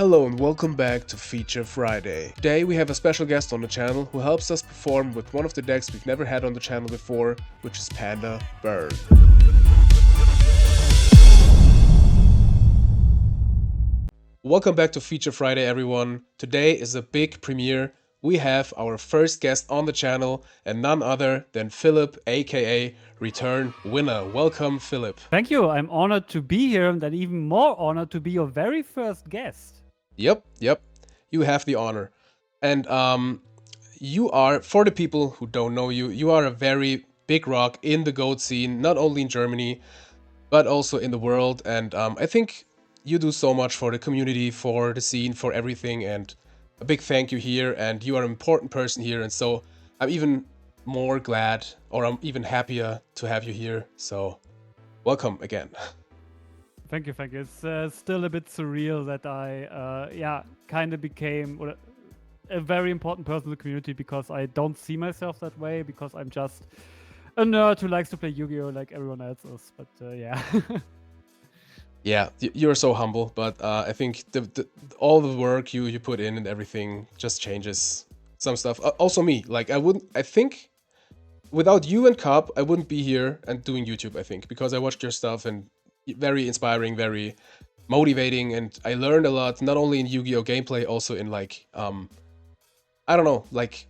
Hello and welcome back to Feature Friday. Today we have a special guest on the channel who helps us perform with one of the decks we've never had on the channel before, which is Panda Burn. Welcome back to Feature Friday, everyone. Today is a big premiere. We have our first guest on the channel and none other than Philip, aka ReturnWinner. Welcome, Philip. Thank you. I'm honored to be here and then even more honored to be your very first guest. Yep. You have the honor. And you are, for the people who don't know you, you are a very big rock in the GOAT scene, not only in Germany, but also in the world. And I think you do so much for the community, for the scene, for everything. And a big thank you here. And you are an important person here. And so I'm even more glad, or I'm even happier to have you here. So welcome again. Thank you. It's still a bit surreal that I, kind of became a very important person in the community because I don't see myself that way because I'm just a nerd who likes to play Yu-Gi-Oh like everyone else is. But yeah. Yeah, you're so humble, but I think all the work you put in and everything just changes some stuff. Also me, like I think without you and Cobb, I wouldn't be here and doing YouTube, I think, because I watched your stuff and very inspiring, very motivating, and I learned a lot, not only in Yu-Gi-Oh gameplay, also in like, I don't know, like,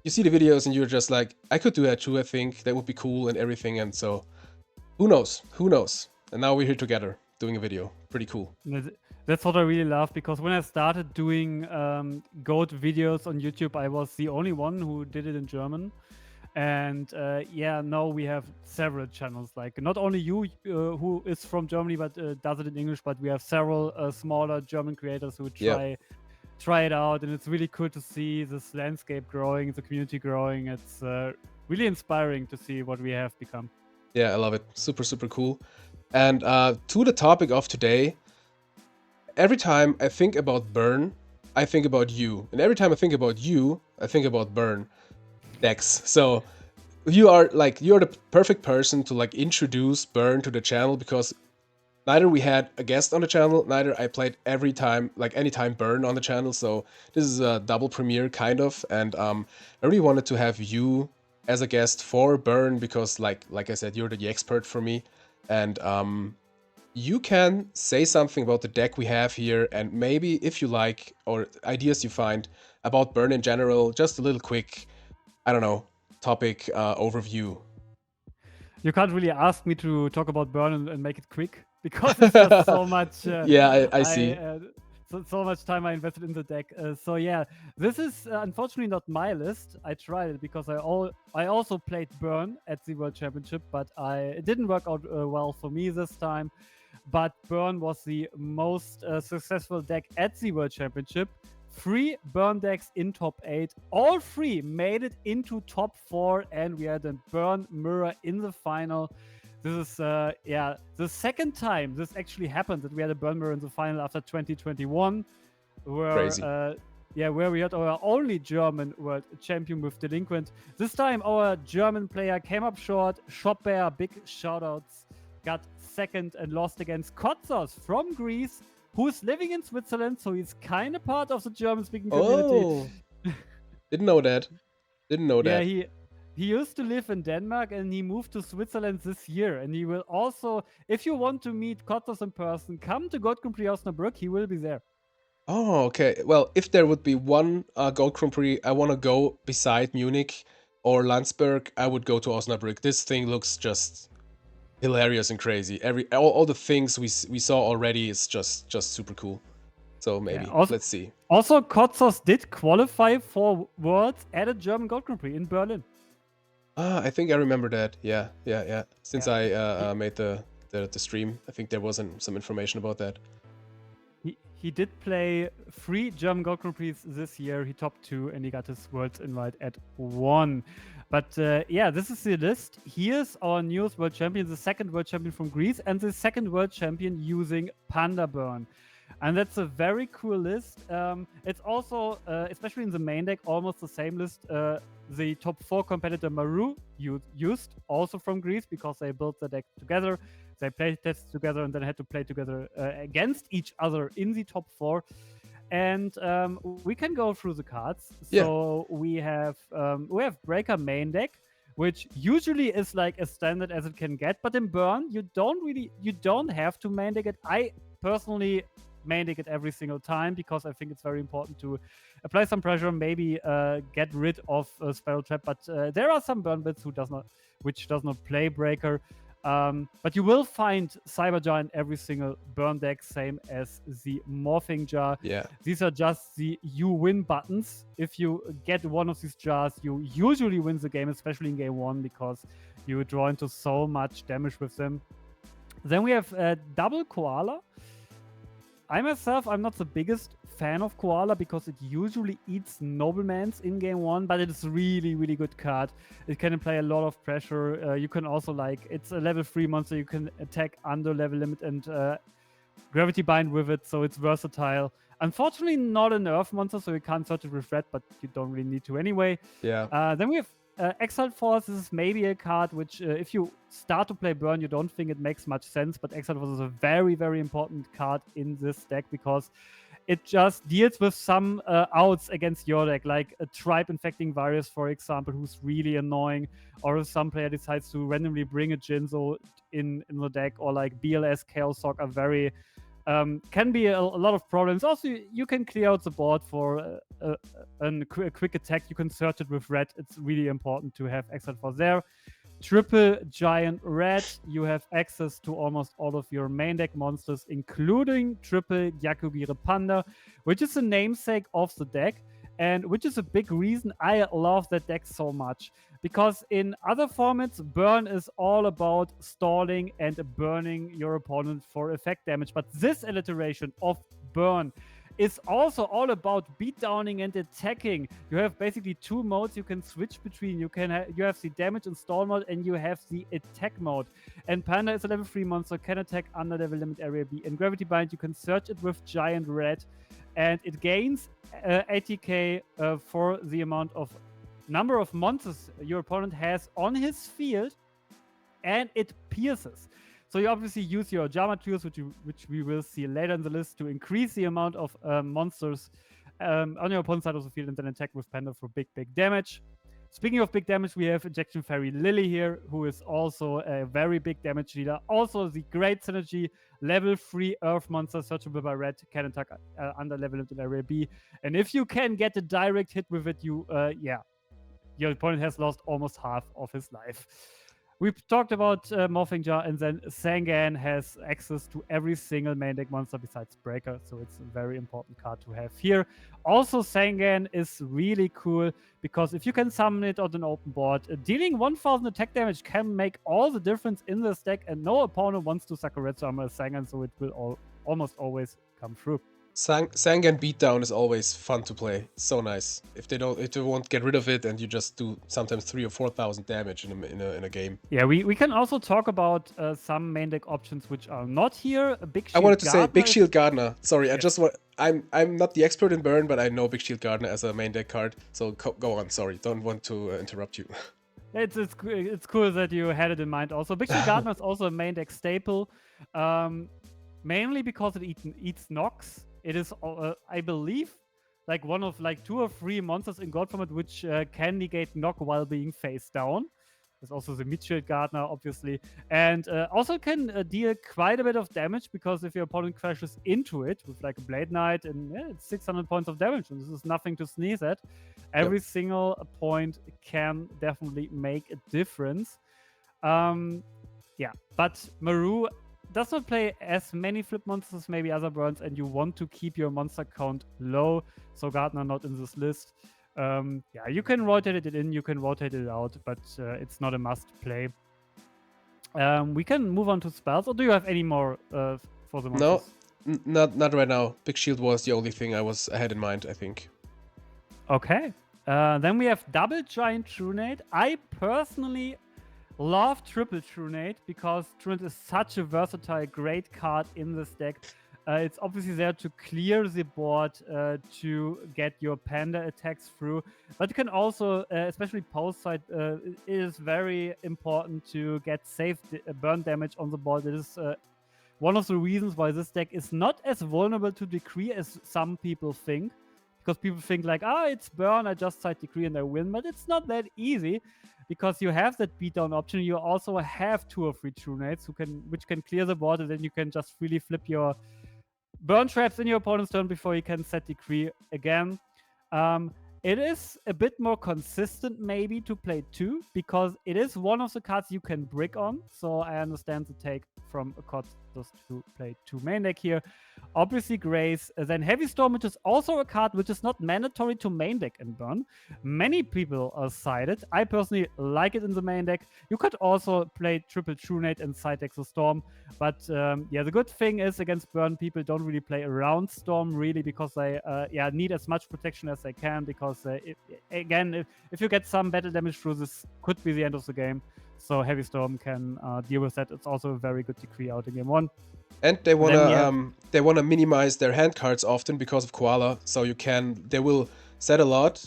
you see the videos and you're just like, I could do that too, I think, that would be cool and everything, and so, who knows, and now we're here together, doing a video, pretty cool. That's what I really love because when I started doing GOAT videos on YouTube, I was the only one who did it in German. And now we have several channels, like not only you who is from Germany but does it in English, but we have several smaller German creators who try it out, and it's really cool to see this landscape growing, the community growing. It's really inspiring to see what we have become. Yeah, I love it. Super cool. And to the topic of today, every time I think about Burn, I think about you. And every time I think about you, I think about Burn decks. So you're the perfect person to like introduce Burn to the channel, because neither we had a guest on the channel, neither I played anytime Burn on the channel. So this is a double premiere kind of, and I really wanted to have you as a guest for Burn because like I said, you're the expert for me, and you can say something about the deck we have here, and maybe if you like, or ideas you find about Burn in general, just a little quick, I don't know, topic overview. You can't really ask me to talk about Burn and make it quick because it's just so much. Yeah, I see. So much time I invested in the deck. So yeah, this is unfortunately not my list. I tried it because I also played Burn at the World Championship, but it didn't work out well for me this time. But Burn was the most successful deck at the World Championship. 3 Burn decks in top 8. All 3 made it into top 4, and we had a Burn mirror in the final. This is the second time this actually happened, that we had a Burn mirror in the final after 2021, where Crazy. Where we had our only German world champion with Delinquent. This time our German player came up short. Shop Bear, big shoutouts, got second and lost against Kotzos from Greece, who's living in Switzerland, so he's kind of part of the German-speaking community. Oh, didn't know that. Yeah, he used to live in Denmark and he moved to Switzerland this year. And he will also, if you want to meet Kotzos in person, come to Goat Grand Prix Osnabrück. He will be there. Oh, okay. Well, if there would be one Goat Grand Prix I want to go beside Munich or Landsberg, I would go to Osnabrück. This thing looks just hilarious and crazy. All the things we saw already is just super cool. So maybe let's see. Also, Kotzos did qualify for Worlds at a German Goat Grand Prix in Berlin. I think I remember that. Yeah. Since I made the stream, I think there was some information about that. He did play 3 German Goat Grand Prix this year. He topped 2 and he got his Worlds invite at 1. But this is the list. Here's our newest world champion, the second world champion from Greece, and the second world champion using Panda Burn. And that's a very cool list. It's also, especially in the main deck, almost the same list the top 4 competitor Maru used, also from Greece, because they built the deck together. they play tests together and then had to play together against each other in the top 4. And we can go through the cards. So we have Breaker main deck, which usually is like as standard as it can get. But in Burn, you don't have to main deck it. I personally main deck it every single time because I think it's very important to apply some pressure, maybe get rid of Spell Trap. But there are some Burn builds which does not play Breaker. But you will find Cyber Jar in every single Burn deck, same as the Morphing Jar. Yeah. These are just the you win buttons. If you get one of these jars, you usually win the game, especially in game 1, because you draw into so much damage with them. Then we have Double Koala. I myself, I'm not the biggest fan of Koala because it usually eats Noblemans in game 1, but it is really, really good card. It can apply a lot of pressure. You can also it's a level 3 monster. You can attack under level limit and Gravity Bind with it, so it's versatile. Unfortunately, not a nerf monster, so you can't search it with red, but you don't really need to anyway. Yeah. Then we have Exiled Force. This is maybe a card which, if you start to play Burn, you don't think it makes much sense, but Exiled Force is a very, very important card in this deck because it just deals with some outs against your deck, like a Tribe Infecting Virus, for example, who's really annoying, or if some player decides to randomly bring a Jinzo in the deck, or like BLS Chaos Sock are very can be a lot of problems. Also, you can clear out the board for a quick attack. You can search it with red. It's really important to have Exiled Force there. Triple Giant Red, you have access to almost all of your main deck monsters, including Triple Yakugire Panda, which is the namesake of the deck, and which is a big reason I love that deck so much. Because in other formats, Burn is all about stalling and burning your opponent for effect damage. But this alliteration of Burn is also all about beatdowning and attacking. You have basically 2 modes you can switch between. You have the damage and stall mode, and you have the attack mode. And Panda is a level 3 monster, can attack under level limit area B. In Gravity Bind, you can search it with Giant Red, and it gains 80k for the amount of number of monsters your opponent has on his field, and it pierces. So you obviously use your Dramaturgs, which we will see later in the list, to increase the amount of monsters on your opponent's side of the field, and then attack with Panda for big damage. Speaking of big damage, we have Ejection Fairy Lily here, who is also a very big damage dealer. Also, the great synergy, level 3 Earth monster, searchable by red, can attack under level limited area B. And if you can get a direct hit with it, your opponent has lost almost half of his life. We've talked about Morphing Jar, and then Sangan has access to every single main deck monster besides Breaker, so it's a very important card to have here. Also, Sangan is really cool because if you can summon it on an open board, dealing 1000 attack damage can make all the difference in this deck, and no opponent wants to suck a red armor as Sangan, so it will almost always come through. Sangan Beatdown is always fun to play. So nice. If they won't get rid of it, and you just do sometimes 3,000 or 4,000 damage in a game. Yeah, we can also talk about some main deck options which are not here. Big Shield I wanted to Gardener say Big Shield Gardener. Sorry, I'm not the expert in Burn, but I know Big Shield Gardener as a main deck card. So go on. Sorry, don't want to interrupt you. It's cool that you had it in mind. Also, Big Shield Gardener is also a main deck staple, mainly because it eats Nox. It is, I believe, like one of 2 or 3 monsters in God format which can negate knock while being face down. There's also the Mid-Shield Gardener, obviously. And also can deal quite a bit of damage, because if your opponent crashes into it with like a Blade Knight, and it's 600 points of damage, and this is nothing to sneeze at. Every single point can definitely make a difference. But Maru does not play as many flip monsters as maybe other Burns, and you want to keep your monster count low, so Gardener not in this list. You can rotate it in, you can rotate it out, but it's not a must play. We can move on to spells, or do you have any more for the monsters? No, not right now. Big Shield was the only thing I had in mind, I think. Okay. Then we have Double Giant Trunade. I personally love Triple Trunade because Trunade is such a versatile, great card in this deck. It's obviously there to clear the board to get your Panda attacks through, but you can also, especially post side, it is very important to get safe burn damage on the board. It is one of the reasons why this deck is not as vulnerable to Decree as some people think. Because people think like, it's burn, I just side Decree and I win. But it's not that easy, because you have that beatdown option. You also have 2 or 3 True Nates which can clear the board, and then you can just freely flip your burn traps in your opponent's turn before you can set Decree again. It is a bit more consistent maybe to play 2, because it is one of the cards you can brick on. So I understand the take from Akotos to play 2 main deck here. Obviously Grace, then Heavy Storm, which is also a card which is not mandatory to main deck in Burn. Many people are sided. I personally like it in the main deck. You could also play triple True Nate and side deck the Storm. But the good thing is against Burn, people don't really play around Storm really, because they need as much protection as they can, because if you get some battle damage through, this could be the end of the game. So Heavy Storm can deal with that. It's also a very good Decree out in game 1. And they wanna minimize their hand cards often because of Koala, so they will set a lot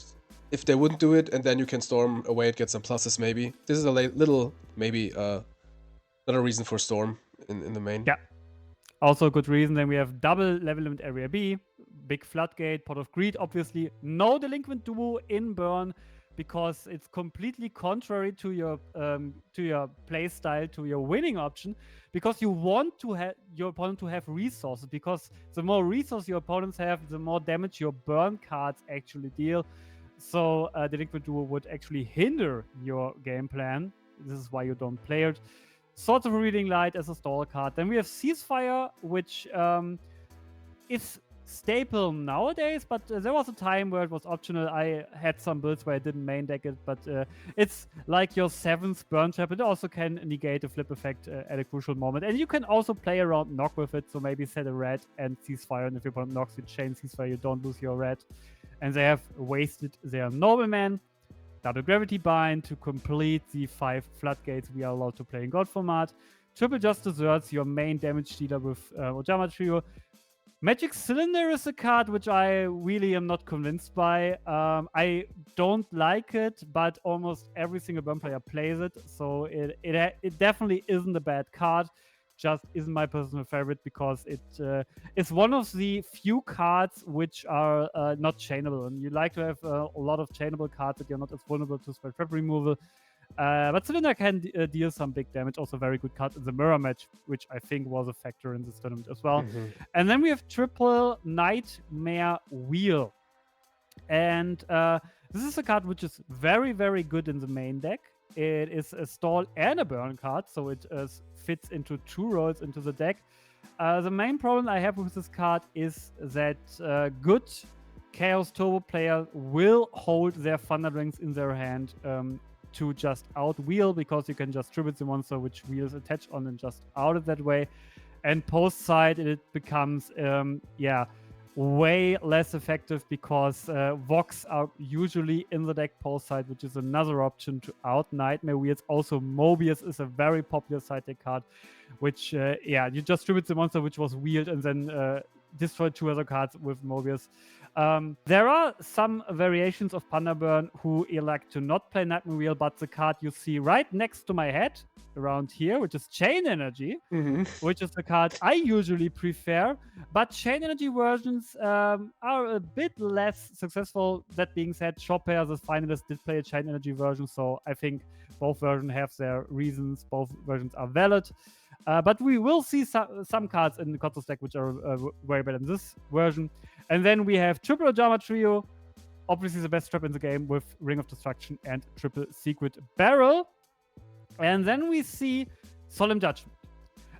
if they wouldn't do it, and then you can Storm away and get some pluses maybe. This is a little maybe another reason for Storm in the main. Yeah. Also a good reason. Then we have double level limit area B, big Floodgate, Pot of Greed, obviously. No Delinquent Duo in Burn, because it's completely contrary to your play style, to your winning option, because you want to have your opponent to have resources, because the more resources your opponents have, the more damage your burn cards actually deal. So Delinquent Duo would actually hinder your game plan. This is why you don't play it. Swords of Reading Light as a stall card. Then we have Ceasefire, which is staple nowadays, but there was a time where it was optional. I had some builds where I didn't main deck it, but it's like your 7th burn trap. It also can negate a flip effect at a crucial moment, and you can also play around knock with it. So maybe set a red and Ceasefire, and if your opponent knocks, you chain Ceasefire, you don't lose your red. And they have wasted their Nobleman. Double Gravity Bind to complete the 5 floodgates we are allowed to play in God format. Triple Just Desserts, your main damage dealer with Ojama Trio. Magic Cylinder is a card which I really am not convinced by. I don't like it, but almost every single burn player plays it, so it definitely isn't a bad card. Just isn't my personal favorite, because it is one of the few cards which are not chainable, and you like to have a lot of chainable cards that you're not as vulnerable to spell trap removal. But Cylinder can deal some big damage. Also very good card in the mirror match, which I think was a factor in this tournament as well. Mm-hmm. And then we have triple Nightmare Wheel. And this is a card which is very, very good in the main deck. It is a stall and a burn card, so it fits into 2 roles into the deck. The main problem I have with this card is that good Chaos Turbo player will hold their Thunder Rings in their hand to just out wheel, because you can just tribute the monster which wheels attached on and just out it that way. And post side it becomes way less effective, because Vox are usually in the deck post side, which is another option to out Nightmare Wheels. Also Mobius is a very popular side deck card, which you just tribute the monster which was wheeled and then destroy 2 other cards with Mobius. There are some variations of Panda Burn who elect to not play Nightmare Wheel, but the card you see right next to my head around here, which is Chain Energy, which is the card I usually prefer. But Chain Energy versions are a bit less successful. That being said, Shopper, the finalist, did play a Chain Energy version, so I think both versions have their reasons. Both versions are valid. But we will see some cards in the Kotos deck which are way better than this version. And then we have Triple Ojama Trio, obviously the best trap in the game, with Ring of Destruction and Triple Secret Barrel. And then we see Solemn Judgment.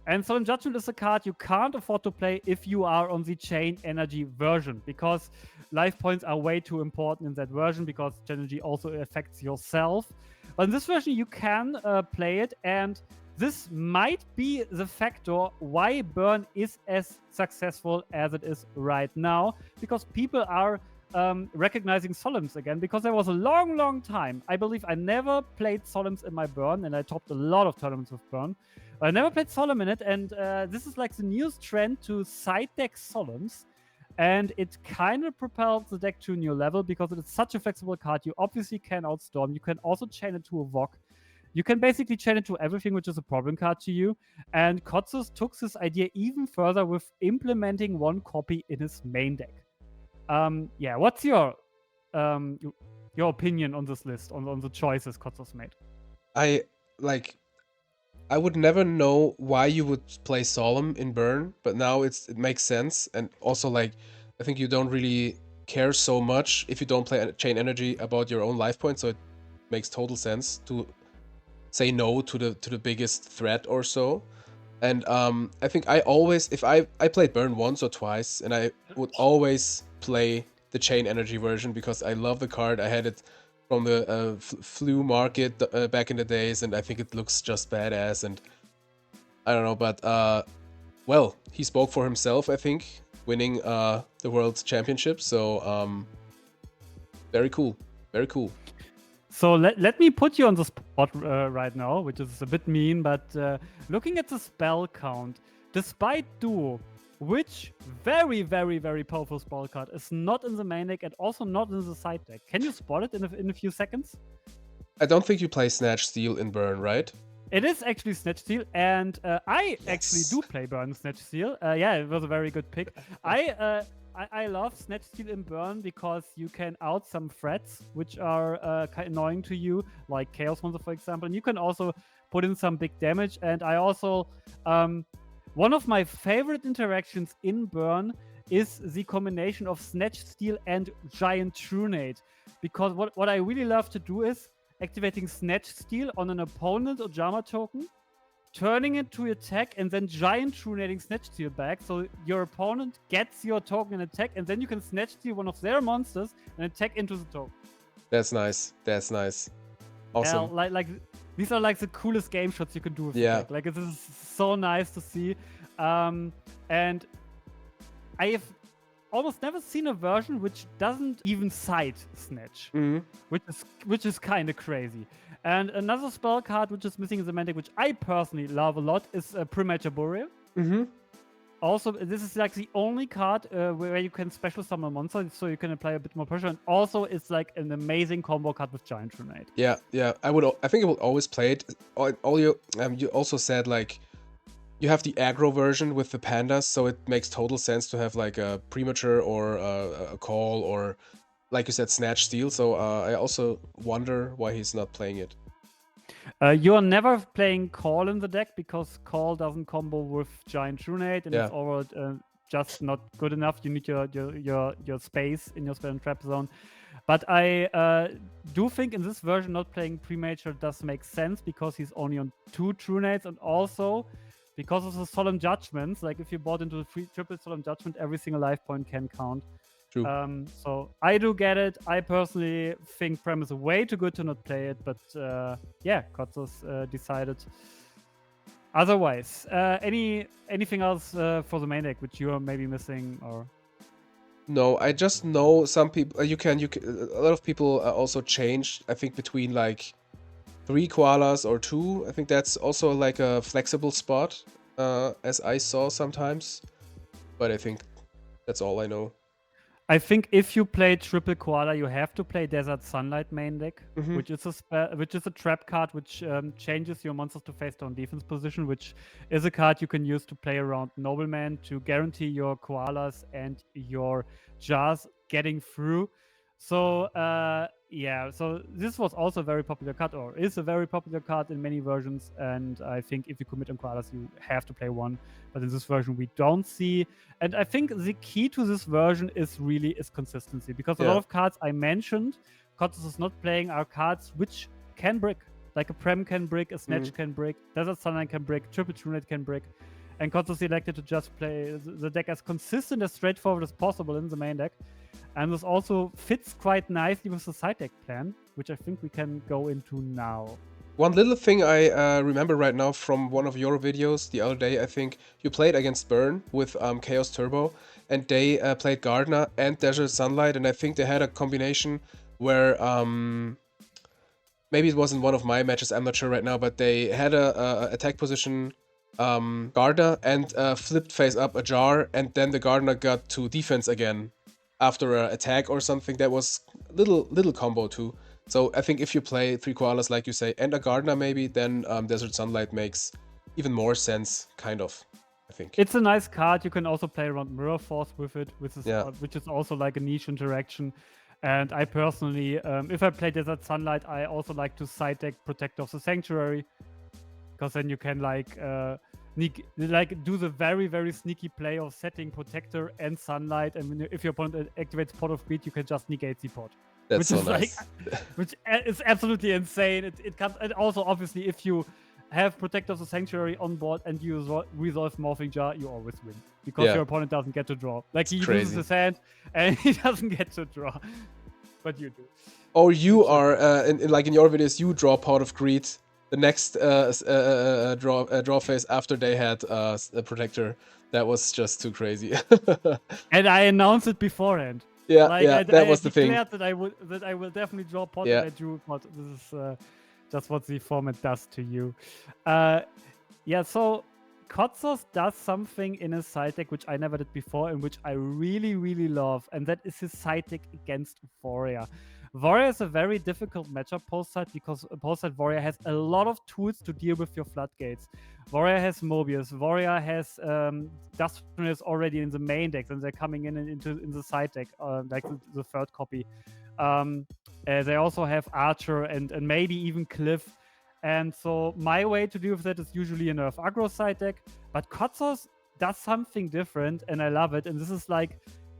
And Solemn Judgment is a card you can't afford to play if you are on the Chain Energy version, because life points are way too important in that version, because Chain Energy also affects yourself. But in this version you can play it, and this might be the factor why Burn is as successful as it is right now, because people are recognizing Solemns again, because there was a long time, I believe I never played Solemns in my Burn, and I topped a lot of tournaments with Burn, I never played Solemn in it, and this is like the newest trend to side deck Solemns. And it kind of propelled the deck to a new level because it is such a flexible card. You obviously can outstorm. You can also chain it to a Vok. You can basically chain it to everything which is a problem card to you. And Kotsus took this idea even further with implementing one copy in his main deck. Yeah, what's your opinion on this list, on the choices Kotsus made? I would never know why you would play Solemn in Burn, but now it makes sense. And also, like, I think you don't really care so much if you don't play Chain Energy about your own life points, so it makes total sense to say no to the biggest threat or so. And I think I always, if I played Burn once or twice, and I would always play the Chain Energy version because I love the card. I had it from the Flu market back in the days, and I think it looks just badass. And I don't know, but well, he spoke for himself, I think, winning the World Championship. So very cool, very cool. So let me put you on the spot right now, which is a bit mean, but looking at the spell count, despite Duo, which very, very, very powerful spell card, is not in the main deck and also not in the side deck. Can you spot it in a few seconds? I don't think you play Snatch Steal in Burn, right? It is actually Snatch Steal, and I actually do play Burn Snatch Steal. Yeah, it was a very good pick. I love Snatch Steal in Burn because you can out some threats which are kind of annoying to you, like Chaos Monster, for example. And you can also put in some big damage. And I also, one of my favorite interactions in Burn is the combination of Snatch Steal and Giant Trunade. Because what I really love to do is activating Snatch Steal on an opponent or Jama token, turning it to attack, and then Giant Trunading Snatch Steal back, so your opponent gets your token and attack, and then you can Snatch Steal one of their monsters and attack into the token. That's nice. That's nice. Awesome. Yeah, like these are like the coolest game shots you can do with the deck. Like, it is so nice to see. And I have almost never seen a version which doesn't even side Snatch, which is kind of crazy. And another spell card which is missing in the main deck, which I personally love a lot, is Premature Burial. Also, this is like the only card where you can special summon a monster, so you can apply a bit more pressure. And also, it's like an amazing combo card with Giant Trunade. Yeah. I think I will always play it. You also said, like, you have the aggro version with the pandas, so it makes total sense to have like a premature or a call, or like you said, Snatch Steal. So I also wonder why he's not playing it. You're never playing Call in the deck because Call doesn't combo with Giant Trunade, and it's overall just not good enough. You need your space in your spell and trap zone. But I do think in this version not playing Premature does make sense because he's only on 2 Trunades, and also because of the Solemn Judgments. Like, if you bought into the triple Solemn Judgment, every single life point can count. True. So I do get it. I personally think Prem is way too good to not play it, but yeah, Kotsus decided otherwise. Anything else for the main deck which you are maybe missing, or? No, I just know some people. A lot of people also change. I think between like 3 koalas or 2. I think that's also like a flexible spot, as I saw sometimes. But I think that's all I know. I think if you play triple koala, you have to play Desert Sunlight main deck, which is a trap card which changes your monsters to face down defense position, which is a card you can use to play around Nobleman to guarantee your koalas and your jars getting through. So yeah, so this was also a very popular card, or is a very popular card in many versions, and I think if you commit on koalas, you have to play one. But in this version, we don't see. And I think the key to this version is consistency, because a lot of cards I mentioned, Kotsus is not playing, are cards which can brick. Like a Prem can brick, a Snatch can brick, Desert Sunlight can brick, Triple Trunade can brick. And Kotsus elected to just play the deck as consistent, as straightforward as possible in the main deck. And this also fits quite nicely with the side deck plan, which I think we can go into now. One little thing I remember right now from one of your videos the other day, I think you played against Burn with Chaos Turbo, and they played Gardener and Desert Sunlight, and I think they had a combination where maybe it wasn't one of my matches, I'm not sure right now, but they had a attack position Gardener and flipped face up a jar, and then the Gardener got to defense again after an attack or something. That was little combo too. So I think if you play 3 koalas like you say and a Gardener maybe, then Desert Sunlight makes even more sense, kind of. I think. It's a nice card. You can also play around Mirror Force with it, which is also like a niche interaction. And I personally, if I play Desert Sunlight, I also like to side deck Protector of the Sanctuary, because then you can do the very, very sneaky play of setting Protector and Sunlight, and if your opponent activates Pot of Greed, you can just negate the pot. That's so nice. Which is absolutely insane. It comes, and also obviously if you have Protector of the Sanctuary on board and you resolve Morphing Jar, you always win, because your opponent doesn't get to draw. Like, he loses his hand and he doesn't get to draw, but you do. Or you are in your videos, you draw Pot of Greed the next draw phase after they had a Protector. That was just too crazy. And I announced it beforehand. Yeah, that was the thing. I declared that I will definitely draw Pot, and I drew Pot. This is just what the format does to you. So Kotzos does something in his side deck which I never did before, and which I really, really love, and that is his side deck against Warrior. Warrior is a very difficult matchup post-side, because post-side Warrior has a lot of tools to deal with your floodgates. Warrior has Mobius. Warrior has Dust Runners already in the main deck, and they're coming in the side deck, like the third copy. They also have Archer and maybe even Cliff. And so my way to deal with that is usually a nerf aggro side deck. But Kotzos does something different, and I love it. And this is like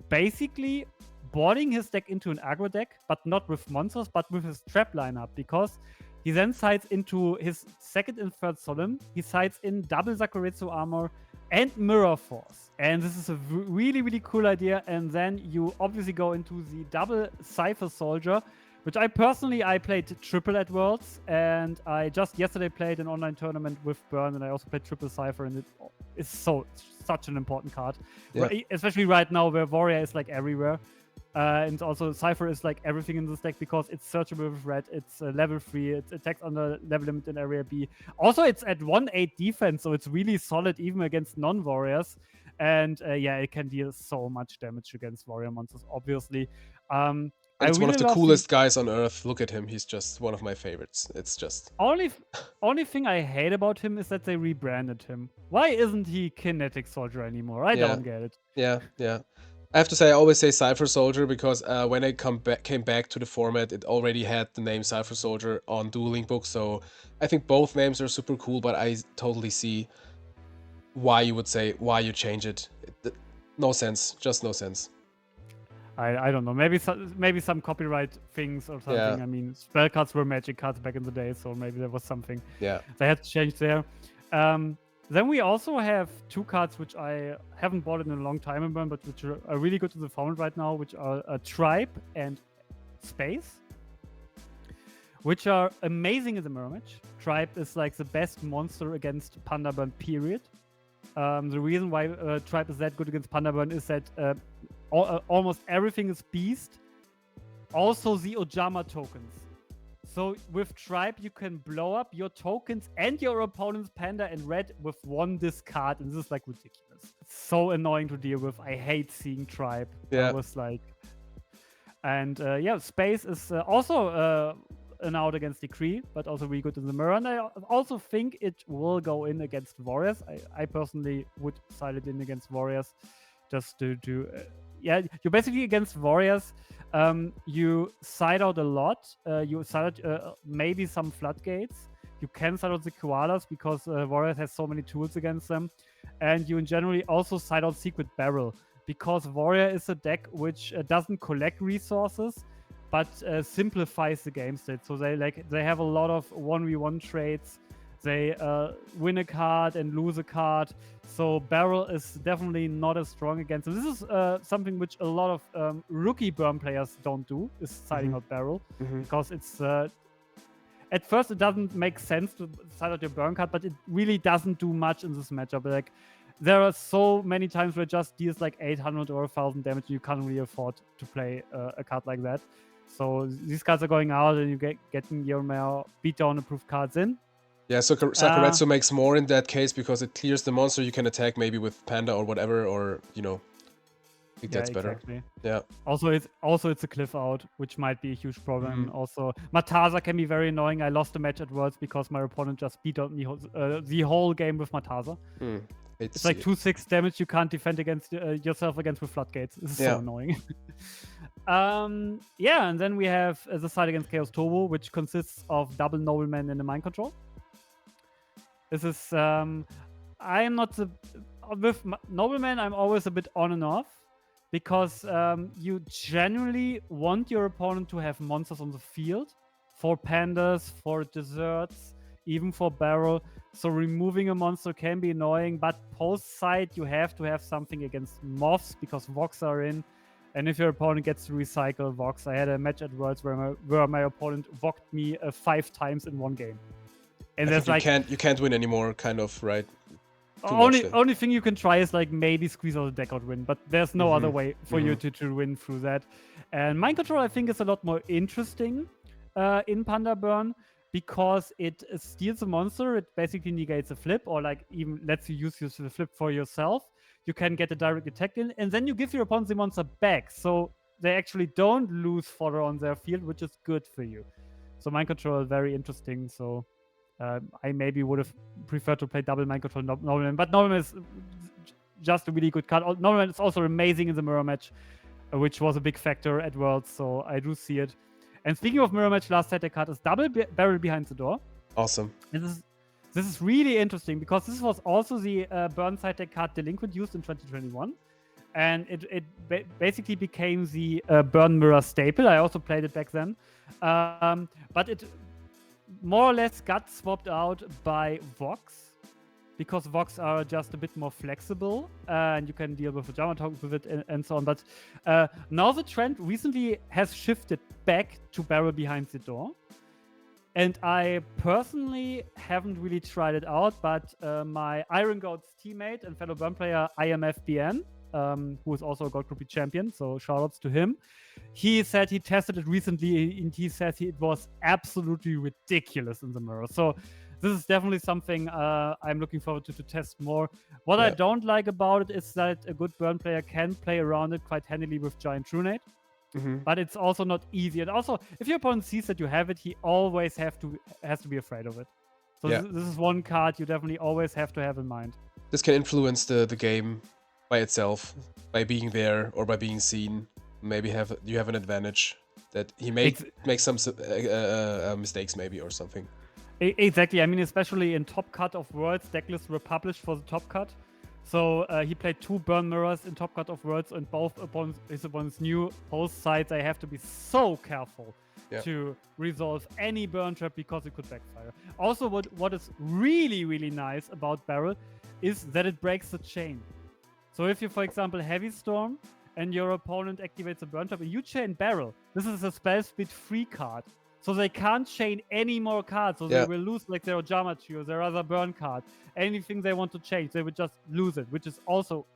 basically boarding his deck into an aggro deck, but not with monsters, but with his trap lineup, because he then sides into his second and third Solemn. He sides in double Zakuretsu armor and Mirror Force. And this is a really, really cool idea. And then you obviously go into the double Cypher Soldier, which I played triple at Worlds, and I just yesterday played an online tournament with Burn, and I also played triple Cypher, and it is such an important card, especially right now where Warrior is like everywhere. And also Cypher is like everything in this deck, because it's searchable with red, it's level 3, it attacks under level limit in area B. Also, it's at 1/8 defense, so it's really solid even against non-warriors. And it can deal so much damage against warrior monsters, obviously. It's one of the coolest guys on earth. Look at him. He's just one of my favorites. It's just... Only thing I hate about him is that they rebranded him. Why isn't he Kinetic Soldier anymore? I don't get it. Yeah. I have to say, I always say Cypher Soldier, because when I came back to the format, it already had the name Cypher Soldier on Dueling Book. So I think both names are super cool, but I totally see why you change it. No sense. Just no sense. I don't know. Maybe some copyright things or something. Yeah. I mean, spell cards were magic cards back in the day, so maybe there was something. Yeah. They had to change there. Then we also have 2 cards which I haven't bought in a long time in Burn, but which are really good in the format right now, which are Tribe and Space, which are amazing in the mirror match. Tribe is like the best monster against Panda Burn, period. The reason why Tribe is that good against Panda Burn is that almost everything is Beast. Also the Ojama tokens. So with Tribe, you can blow up your tokens and your opponent's Panda and red with 1 discard, and this is like ridiculous. It's so annoying to deal with. I hate seeing Tribe. Yeah. I was like... And Space is also an out against Decree, but also really good in the mirror. And I also think it will go in against Warriors. I personally would side it in against Warriors, just to do... you're basically against Warriors. You side out a lot. You side out maybe some floodgates. You can side out the koalas, because Warriors has so many tools against them. And you generally also side out Secret Barrel, because Warrior is a deck which doesn't collect resources, but simplifies the game state. So they have a lot of 1v1 trades. They win a card and lose a card. So Barrel is definitely not as strong against them. This is something which a lot of rookie Burn players don't do, is siding out Barrel. Because it's... at first, it doesn't make sense to side out your Burn card, but it really doesn't do much in this matchup. Like, there are so many times where it just deals like 800 or 1000 damage. You can't really afford to play a card like that. So these cards are going out, and you getting your more beatdown approved cards in. Yeah, so Sakuretsu makes more in that case because it clears the monster. You can attack maybe with Panda or whatever, or I think that's better. Exactly. Yeah. Also, it's a cliff out, which might be a huge problem. Mhm. Also, Matasa can be very annoying. I lost a match at Worlds because my opponent just beat out me the whole game with Matasa. It's like 2/6 damage you can't defend against yourself against with floodgates. This is so annoying. Yeah, and then we have the side against Chaos Turbo, which consists of double Nobleman and a Mind Control. This is I am not with Nobleman. I'm always a bit on and off because you generally want your opponent to have monsters on the field for pandas, for desserts, even for barrel. So removing a monster can be annoying, but post side you have to have something against moths because Vox are in. And if your opponent gets to recycle Vox, I had a match at Worlds where my opponent Voxed me 5 times in one game. And there's like you can't win anymore, kind of, right? Only thing you can try is like maybe squeeze out a deck out win, but there's no other way for you to win through that. And Mind Control I think is a lot more interesting in Panda Burn because it steals a monster. It basically negates a flip or like even lets you use the flip for yourself. You can get a direct attack in, and then you give your opponent the monster back, so they actually don't lose fodder on their field, which is good for you. So Mind Control very interesting. So I maybe would have preferred to play double Mind Control Nobleman, but Nobleman is just a really good card. Nobleman is also amazing in the mirror match, which was a big factor at Worlds, so I do see it. And speaking of mirror match, last side deck card is double Barrel Behind the Door. Awesome. This is really interesting because this was also the Burn side deck card Delinquent used in 2021. And it basically became the Burn Mirror staple. I also played it back then. But it more or less got swapped out by Vox because Vox are just a bit more flexible and you can deal with a Jama Talk with it and so on. But now the trend recently has shifted back to Barrel Behind the Door. And I personally haven't really tried it out, but my Iron Goats teammate and fellow Burn player IMFBN, who is also a Gold Groupie champion, so shoutouts to him. He said he tested it recently, and he said it was absolutely ridiculous in the mirror. So this is definitely something I'm looking forward to test more. What I don't like about it is that a good Burn player can play around it quite handily with Giant Trunade. But it's also not easy. And also, if your opponent sees that you have it, he always has to be afraid of it. So this is one card you definitely always have to have in mind. This can influence the game by itself, by being there or by being seen. Maybe you have an advantage that he may make some mistakes maybe or something. Exactly. I mean, especially in Top Cut of Worlds, Decklist were published for the Top Cut. So he played 2 Burn Mirrors in Top Cut of Worlds, and both his opponents knew both sides. I have to be so careful to resolve any Burn Trap because it could backfire. Also, what is really, really nice about Barrel is that it breaks the chain. So if you, for example, Heavy Storm and your opponent activates a Burn Trap and you chain Barrel, this is a spell speed 3 card. So they can't chain any more cards, so they will lose like their Ojama Trio, their other burn card. Anything they want to change, they would just lose it, which is also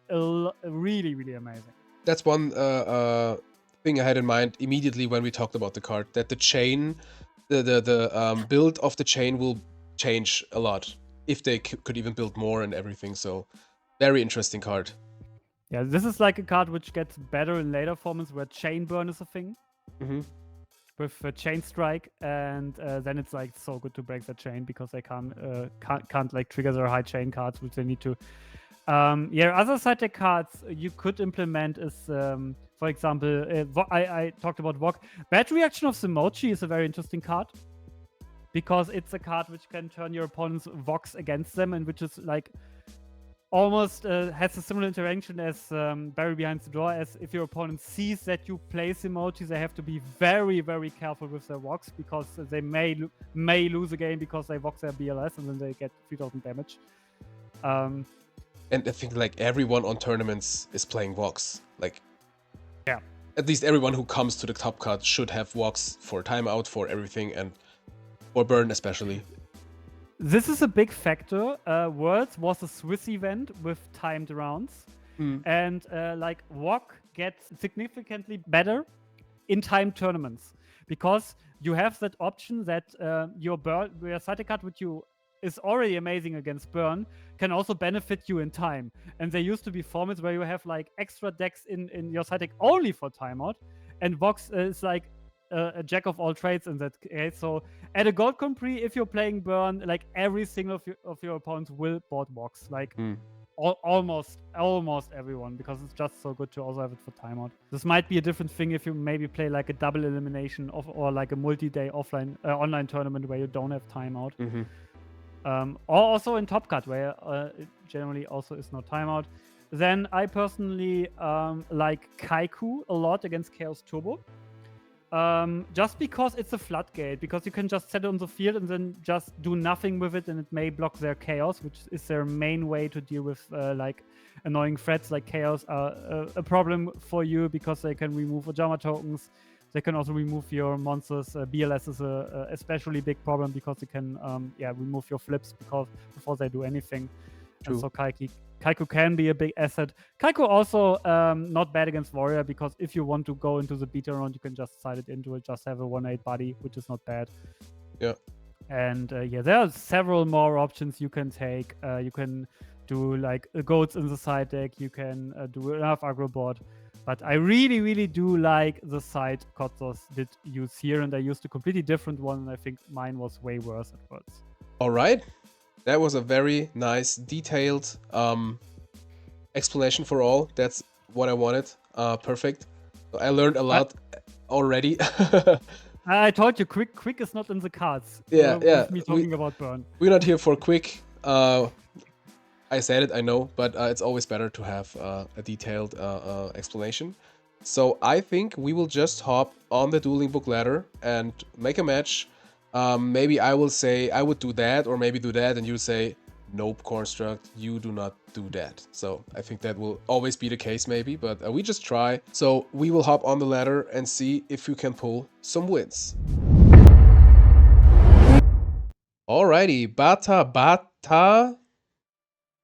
really, really amazing. That's one thing I had in mind immediately when we talked about the card, that the chain, the build of the chain will change a lot, if they could even build more and everything, so very interesting card. Yeah, this is like a card which gets better in later formats where chain burn is a thing. With Chain Strike, and then it's like so good to break the chain because they can't like trigger their high chain cards, which they need to. Other side deck cards you could implement is, for example, I talked about Vok. Bad Reaction of Simochi is a very interesting card because it's a card which can turn your opponent's Vox against them, and which is like almost has a similar interaction as Barrel Behind the Door, as if your opponent sees that you place emojis, they have to be very, very careful with their Vox because they may lose a game because they Vox their BLS and then they get 3000 damage. And I think like everyone on tournaments is playing Vox. Like, at least everyone who comes to the top card should have Vox for timeout, for everything, and for Burn especially. This is a big factor. Worlds was a Swiss event with timed rounds. And like Wok gets significantly better in timed tournaments because you have that option that your side card which you is already amazing against Burn, can also benefit you in time. And there used to be formats where you have like extra decks in your side deck only for timeout, and Vox is like a jack of all trades in that case. So at a Gold Compris, if you're playing Burn, like every single of your opponents will board Vox, like almost everyone, because it's just so good to also have it for timeout. This might be a different thing if you maybe play like a double elimination or like a multi-day offline online tournament where you don't have timeout. Or also in Top Cut where it generally also is no timeout. Then I personally like Kaiku a lot against Chaos Turbo. Just because it's a floodgate, because you can just set it on the field and then just do nothing with it, and it may block their chaos, which is their main way to deal with like annoying threats like chaos are a problem for you, because they can remove Ojama tokens. They can also remove your monsters. BLS is a especially big problem because you can remove your flips before they do anything. True. And so Kaiku can be a big asset. Kaiku also not bad against Warrior, because if you want to go into the beta round, you can just side it into it, just have a 1-8 body, which is not bad. Yeah. And there are several more options you can take. You can do like goats in the side deck. You can do enough aggro board. But I really, really do like the side Kotzos did use here, and I used a completely different one, and I think mine was way worse at first. All right. That was a very nice, detailed explanation for all. That's what I wanted. Perfect. I learned a lot already. I told you, quick is not in the cards. Yeah. With me talking about Burn. We're not here for quick. I said it, I know, but it's always better to have a detailed explanation. So I think we will just hop on the Dueling Book Ladder and make a match. Maybe I will say I would do that, or maybe do that, and you say, nope, Construct, you do not do that. So I think that will always be the case, maybe, but we just try. So we will hop on the ladder and see if you can pull some wins. Alrighty, Bata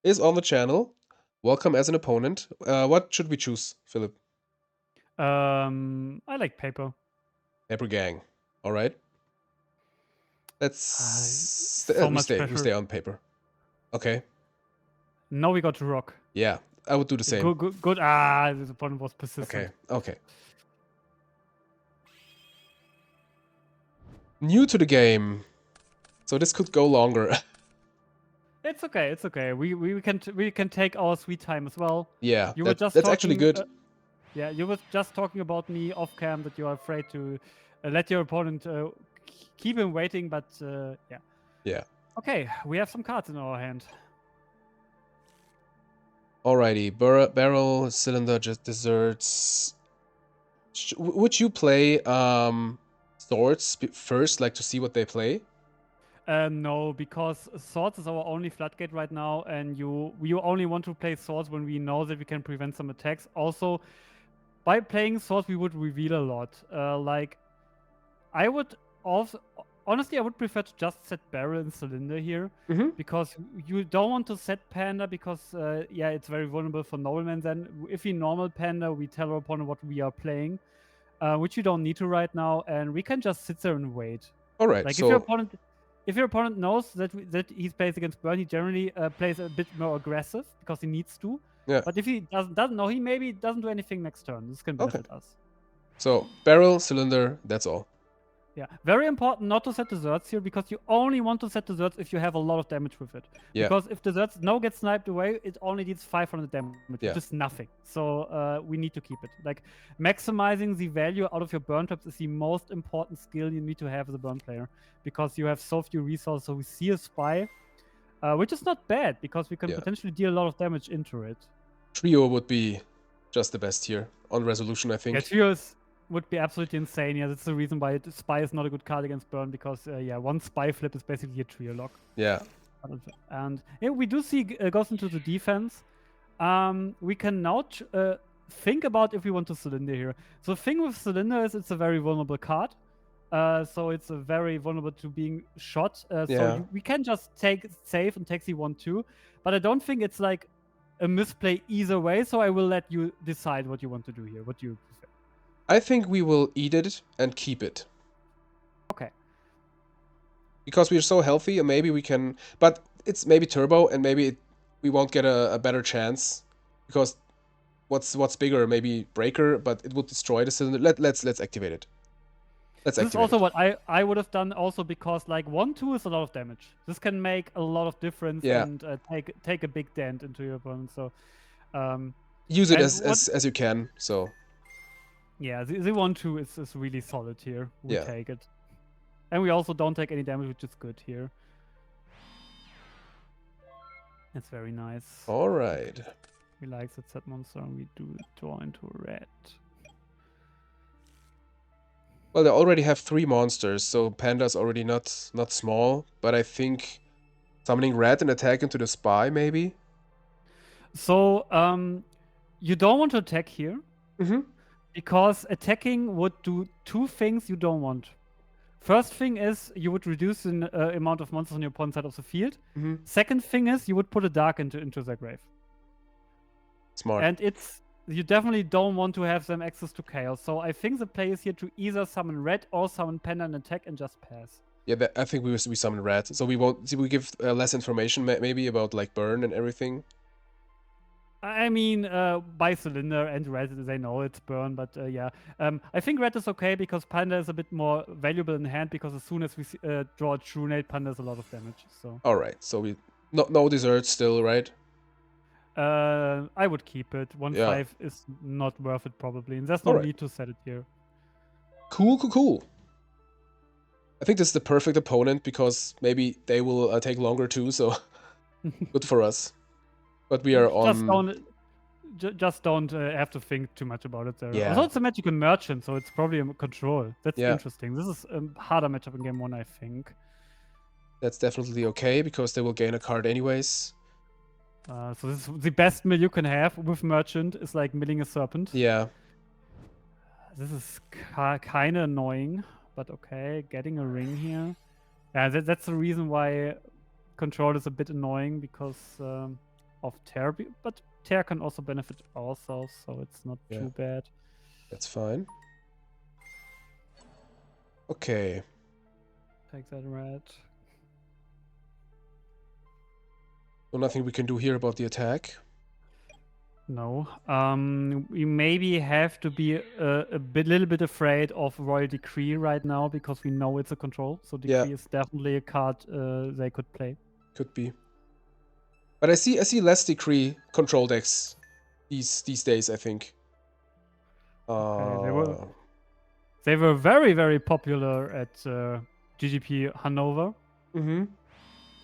is on the channel. Welcome as an opponent. What should we choose, Philip? I like Paper. Paper Gang. All right. Let's we stay on Paper. Okay. Now we got to Rock. Yeah, I would do the same. Good. The opponent was persistent. Okay. New to the game, so this could go longer. It's okay. We can take our sweet time as well. Yeah, that's actually good. Yeah, you were just talking about me off cam that you are afraid to let your opponent keep him waiting, but yeah. Yeah. Okay, we have some cards in our hand. Alrighty, barrel, cylinder, just desserts. Would you play swords first, like to see what they play? No, because swords is our only floodgate right now, and we only want to play swords when we know that we can prevent some attacks. Also, by playing swords, we would reveal a lot. Like, I would also... Honestly, I would prefer to just set barrel and cylinder here, because you don't want to set panda, because it's very vulnerable for nobleman. Then if we normal panda, we tell our opponent what we are playing, which you don't need to right now, and we can just sit there and wait. All right. Like, so if your opponent knows that he plays against Burn, he generally plays a bit more aggressive because he needs to. Yeah. But if he doesn't know, he maybe doesn't do anything next turn. This can benefit us. So barrel, cylinder, that's all. Yeah, very important not to set desserts here, because you only want to set desserts if you have a lot of damage with it. Yeah. Because if desserts no get sniped away, it only needs 500 damage, yeah. which is nothing. So we need to keep it. Like, maximizing the value out of your burn traps is the most important skill you need to have as a burn player, because you have so few resources. So we see a spy, which is not bad, because we can potentially deal a lot of damage into it. Trio would be just the best here on resolution, I think. Yeah, trios would be absolutely insane. Yeah, that's the reason why Spy is not a good card against Burn, because one Spy flip is basically a trio lock. Yeah. And we do see goes into the defense. We can now think about if we want to cylinder here. So the thing with cylinder is it's a very vulnerable card. So it's very vulnerable to being shot. So we can just take safe and take C1-2. But I don't think it's like a misplay either way. So I will let you decide what you want to do here. What do you prefer? I think we will eat it and keep it. Okay. because we're so healthy, and maybe we can. But it's maybe turbo, and maybe we won't get a better chance because what's bigger? Maybe breaker, but it would destroy the cylinder. Let's activate it. Let's This is activate also it. what I would have done also because like 1-2 is a lot of damage. This can make a lot of difference Yeah. and take a big dent into your opponent. So Use it and as you can. So yeah, the 1-2 is really solid here. We yeah. take it. And we also don't take any damage, which is good here. It's very nice. All right. We like that set monster and we do draw into red. Well, they already have 3 monsters, so Panda's already not small, but I think summoning red and attack into the spy, maybe? So, you don't want to attack here. Mm-hmm. Because attacking would do 2 things you don't want. First thing is you would reduce the amount of monsters on your opponent's side of the field. Mm-hmm. Second thing is you would put a dark into their grave. Smart. And you definitely don't want to have them access to chaos. So I think the play is here to either summon red or summon Panda and attack and just pass. Yeah, I think we summon red, so we give less information maybe about like burn and everything. I mean, by cylinder and red, they know it's burn, but yeah. I think red is okay because Panda is a bit more valuable in hand because as soon as we draw a True Nate, Panda does a lot of damage. So. All right, so we no desserts still, right? I would keep it. 1-5 is not worth it probably, and there's no need to set it here. Cool. I think this is the perfect opponent because maybe they will take longer too, so good for us. But we are on. Just don't have to think too much about it there. Yeah. Also, it's a magical merchant, so it's probably a control. That's Yeah. interesting. This is a harder matchup in game 1, I think. That's definitely okay because they will gain a card anyways. So this is the best mill you can have with merchant is like milling a serpent. Yeah. This is kind of annoying, but okay. Getting a ring here. Yeah, that's the reason why control is a bit annoying because of tear, but tear can also benefit ourselves, so it's not too bad. That's fine. Okay. Take that red. So nothing we can do here about the attack. No. We maybe have to be a little bit afraid of Royal Decree right now because we know it's a control. So Decree is definitely a card they could play. Could be. But I see less Decree control decks these days, I think. Okay, they were very, very popular at GGP Hanover. Mm-hmm.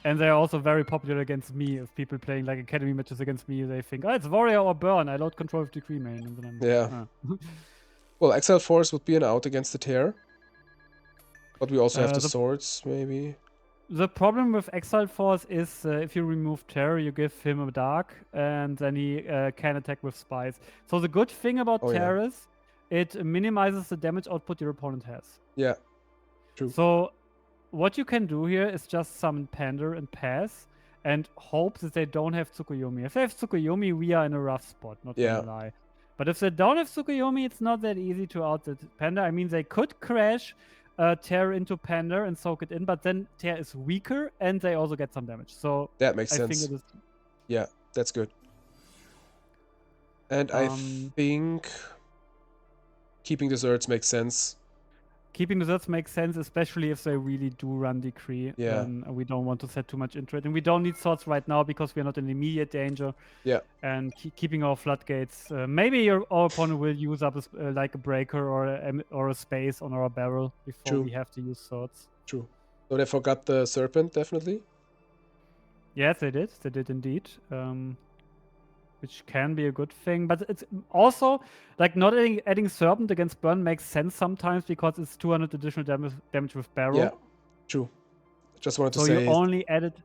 And they're also very popular against me. If people playing like academy matches against me, they think, oh, it's Warrior or Burn. I load control of Decree main. And then yeah. Well, Exile Force would be an out against the tear. But we also have the swords, maybe. The problem with Exile Force is if you remove Terror, you give him a dark, and then he can attack with spies. So the good thing about Terror is it minimizes the damage output your opponent has. Yeah, true. So what you can do here is just summon Panda and pass, and hope that they don't have Tsukuyomi. If they have Tsukuyomi, we are in a rough spot, not gonna lie. But if they don't have Tsukuyomi, it's not that easy to out the Panda. I mean, they could crash tear into Panda and soak it in, but then tear is weaker and they also get some damage. So that makes sense. Think it is... Yeah, that's good. And I think keeping desserts makes sense. Keeping desserts makes sense, especially if they really do run Decree. Yeah. We don't want to set too much into it. And we don't need swords right now because we're not in immediate danger. Yeah. And keeping our floodgates. Maybe our opponent will use up like a breaker or a space on our barrel before we have to use swords. True. So they forgot the serpent, definitely? Yes, they did. They did indeed. Which can be a good thing, but it's also like not adding Serpent against Burn makes sense sometimes because it's 200 additional damage with Barrel. Yeah, true. Just wanted to say. So you only add it.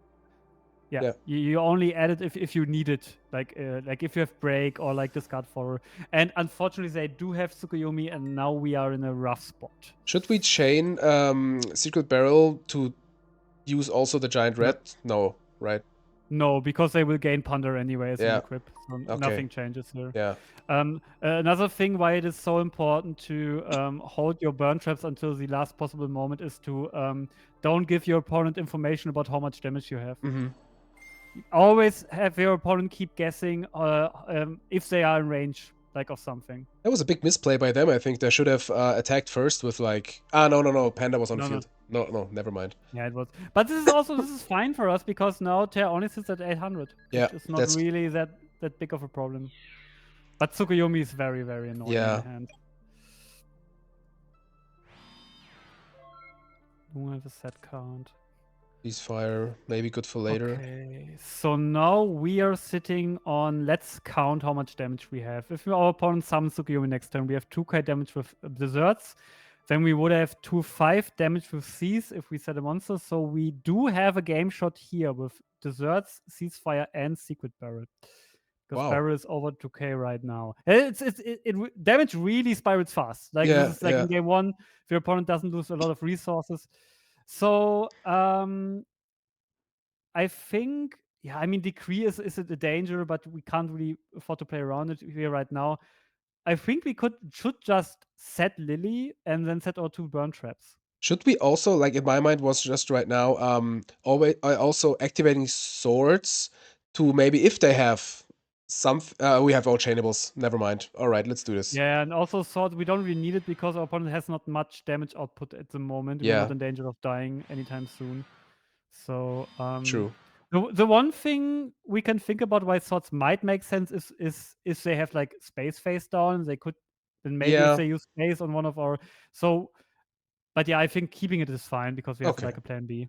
Yeah, you only add it if you need it, like if you have Break or like Discard Forward. And unfortunately, they do have Tsukuyomi, and now we are in a rough spot. Should we chain Secret Barrel to use also the Giant Red? No, right? No, because they will gain Panda anyway as an Yeah. equip, so Okay. nothing changes here. Yeah. Another thing why it is so important to hold your burn traps until the last possible moment is to don't give your opponent information about how much damage you have. Mm-hmm. Always have your opponent keep guessing if they are in range, like of something. That was a big misplay by them. I think they should have attacked first with like. Ah, no. Panda was on No, no. field. No, never mind. Yeah, it was. But this is fine for us because now Ter only sits at 800, Yeah, which is not that's really that big of a problem. But Tsukuyomi is very, very annoying in yeah. hand. Do have a set count. Ceasefire, maybe good for later. Okay, so now we are sitting on. Let's count how much damage we have. If our opponent summons Tsukuyomi next turn, we have 2k damage with desserts. Then we would have 2-5 damage with Cease if we set a monster. So we do have a game shot here with desserts, ceasefire, and secret barrel. Because Wow. barrel is over 2k right now. Damage really spirals fast. Like Yeah, this is like yeah. in game one, if your opponent doesn't lose a lot of resources. So I think, yeah, I mean, Decree is a danger, but we can't really afford to play around it here right now. I think we should just set Lily and then set our 2 burn traps. Should we also, like in my mind was just right now, always also activating swords to maybe if they have some we have all chainables. Never mind. All right, let's do this. Yeah, and also sword we don't really need it because our opponent has not much damage output at the moment. We're not Yeah, in danger of dying anytime soon. So true. the one thing we can think about why swords might make sense is if they have like space face down, they could then maybe if Yeah. they use space on one of our so but yeah, I think keeping it is fine because we have Okay. like a plan B.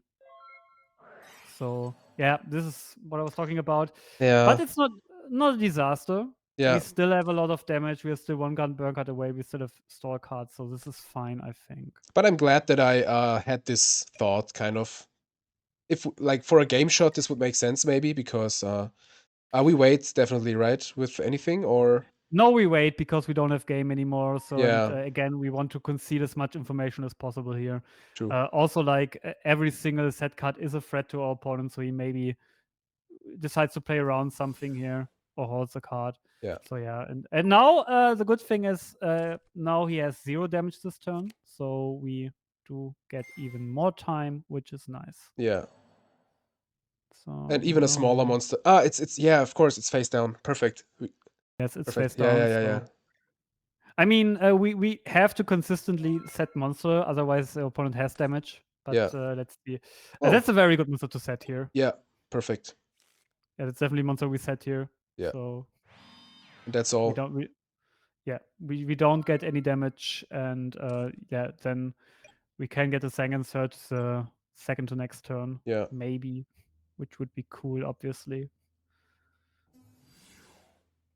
So yeah, this is what I was talking about. Yeah. But it's not a disaster. We Yeah. still have a lot of damage. We're still one gun burn card away. We still have store cards, so this is fine, I think. But I'm glad that I had this thought kind of. If like for a game shot, this would make sense maybe because we wait definitely right with anything or No, we wait because we don't have game anymore. So and yeah, again, we want to conceal as much information as possible here. true. Also, like every single set card is a threat to our opponent, so he maybe decides to play around something here or holds a card. Yeah. So yeah, and now the good thing is now he has 0 damage this turn, so we do get even more time, which is nice. Yeah. So And even a smaller no, monster. Ah, it's yeah, of course, it's face down. Perfect. yes, it's Perfect. face Yeah, yeah, down. yeah, yeah. So I mean, we have to consistently set monster, otherwise the opponent has damage. But Yeah. let's see. Oh, That's a very good monster to set here. yeah. Perfect. Yeah, that's definitely a monster we set here. Yeah. So That's we all. don't we don't get any damage, and yeah, then we can get a second search second to next turn, Yeah. maybe, which would be cool, obviously.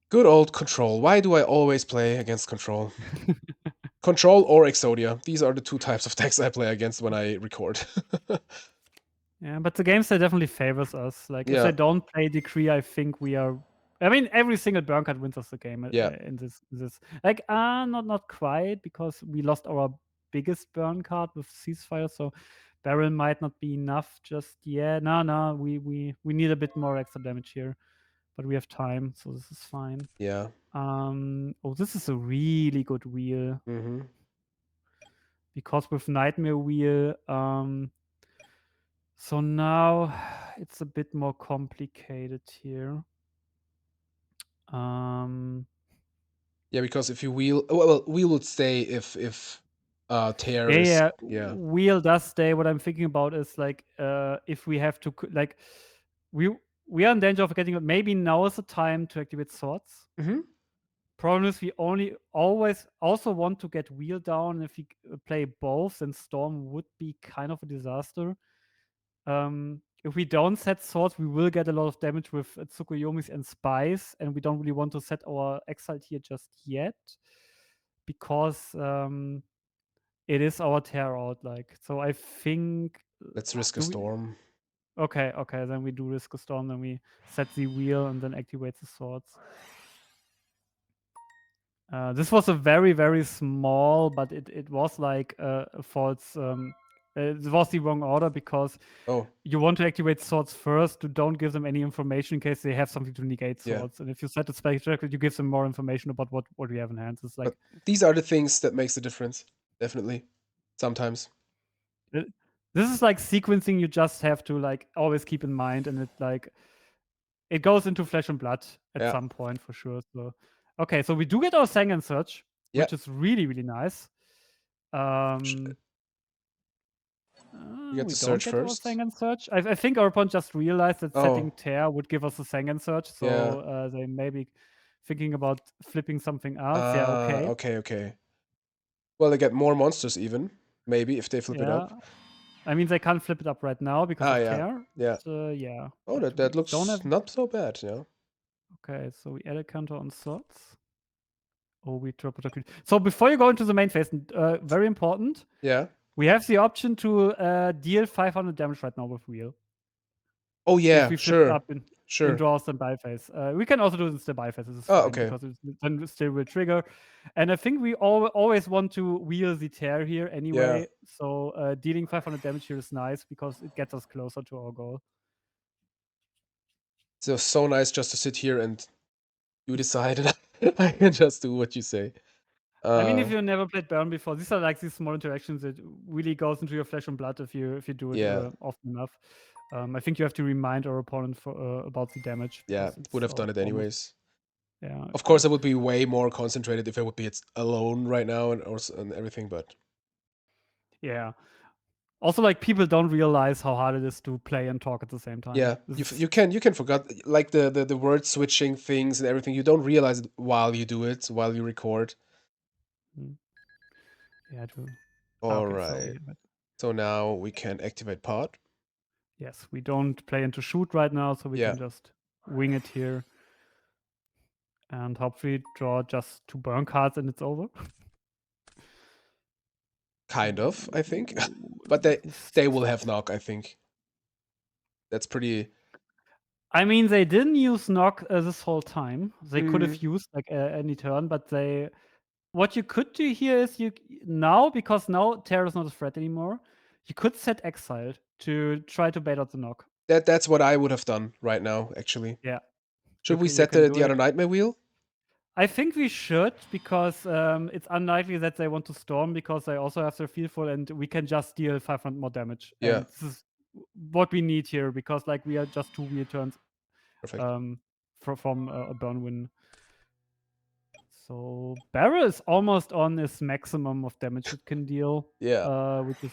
Good old control. Why do I always play against control? Control or Exodia. These are the 2 types of decks I play against when I record. Yeah, but the game style definitely favors us. Like if Yeah. they don't play Decree, I think we are. I mean, every single burn card wins us the game Yeah. in this. Like, not quite because we lost our biggest burn card with ceasefire, so barrel might not be enough just yet. No, we need a bit more extra damage here, but we have time, so this is fine. Yeah. Oh, this is a really good wheel Mm-hmm. because with Nightmare Wheel, so now it's a bit more complicated here. Yeah, because if you wheel well, wheel would stay if tear Yeah, is yeah. yeah. Wheel does stay. What I'm thinking about is like if we have to like we we are in danger of getting maybe now is the time to activate swords. Mm-hmm. Problem is we only always also want to get wheel down. If we play both, then storm would be kind of a disaster. If we don't set swords, we will get a lot of damage with Tsukuyomis and spies, and we don't really want to set our exiled here just yet because it is our tear out. Like, so I think Let's risk a do we? storm. Okay, then we do risk a storm, then we set the wheel and then activate the swords. This was a very, very small, but it was like a false It was the wrong order because Oh, you want to activate swords first. You don't give them any information in case they have something to negate yeah. swords. And if you set the spell correctly, you give them more information about what we have in hand. It's But like these are the things that makes the difference. Definitely. Sometimes. this is like sequencing you just have to like always keep in mind, and it goes into flesh and blood at Yeah. some point for sure. So okay, so we do get our Sangan Search, Yeah. which is really, really nice. You get We to don't search get our first. Sangan Search. I think our opponent just realized that setting Oh, Tear would give us a Sangan Search, yeah. so they may be thinking about flipping something else. Yeah, okay. Okay, okay. Well, they get more monsters even, maybe, if they flip it Yeah. up. I mean, they can't flip it up right now because of Yeah. Tear. Yeah. Yeah. Oh, But that we don't looks have. not so bad, yeah. Okay, so we add a counter on swords. Oh, we drop it. So before you go into the main phase, very important, Yeah. we have the option to deal 500 damage right now with Wheel. Oh, If yeah, we flip it sure. up in Sure. draw standby phase. We can also do it in standby phase. This is Oh, fine okay. because then it still will trigger. And I think we always want to wheel the Tear here anyway. Yeah. So dealing 500 damage here is nice because it gets us closer to our goal. So nice just to sit here and you decide and I can just do what you say. I mean, if you never played Burn before, these are like these small interactions that really goes into your flesh and blood if you do it Yeah. often enough. I think you have to remind our opponent about the damage Yeah, because it's would have done it almost anyways. yeah. Of course, I would be way more concentrated if I would be alone right now and everything, but Yeah. Also, like people don't realize how hard it is to play and talk at the same time. yeah, you can forget like the word switching things and everything. You don't realize it while you do it, while you record. Yeah, true. All Okay, right. So now we can activate pod. yes, we don't play into shoot right now, so we Yeah. can just wing it here. And hopefully draw just 2 burn cards and it's over. Kind of, I think. But they will have knock, I think. That's pretty. I mean, they didn't use knock this whole time. They could have used like any turn, but what you could do here is because now Terror is not a threat anymore. You could set Exile to try to bait out the knock. That's what I would have done right now, actually. Yeah. Should we You set can do the other it. nightmare wheel? I think we should because it's unlikely that they want to storm because they also have their field full and we can just deal 500 more damage. Yeah. And this is what we need here because like we are just 2 wheel turns Perfect. from a burn win. So Barrel is almost on its maximum of damage it can deal. Yeah. Which is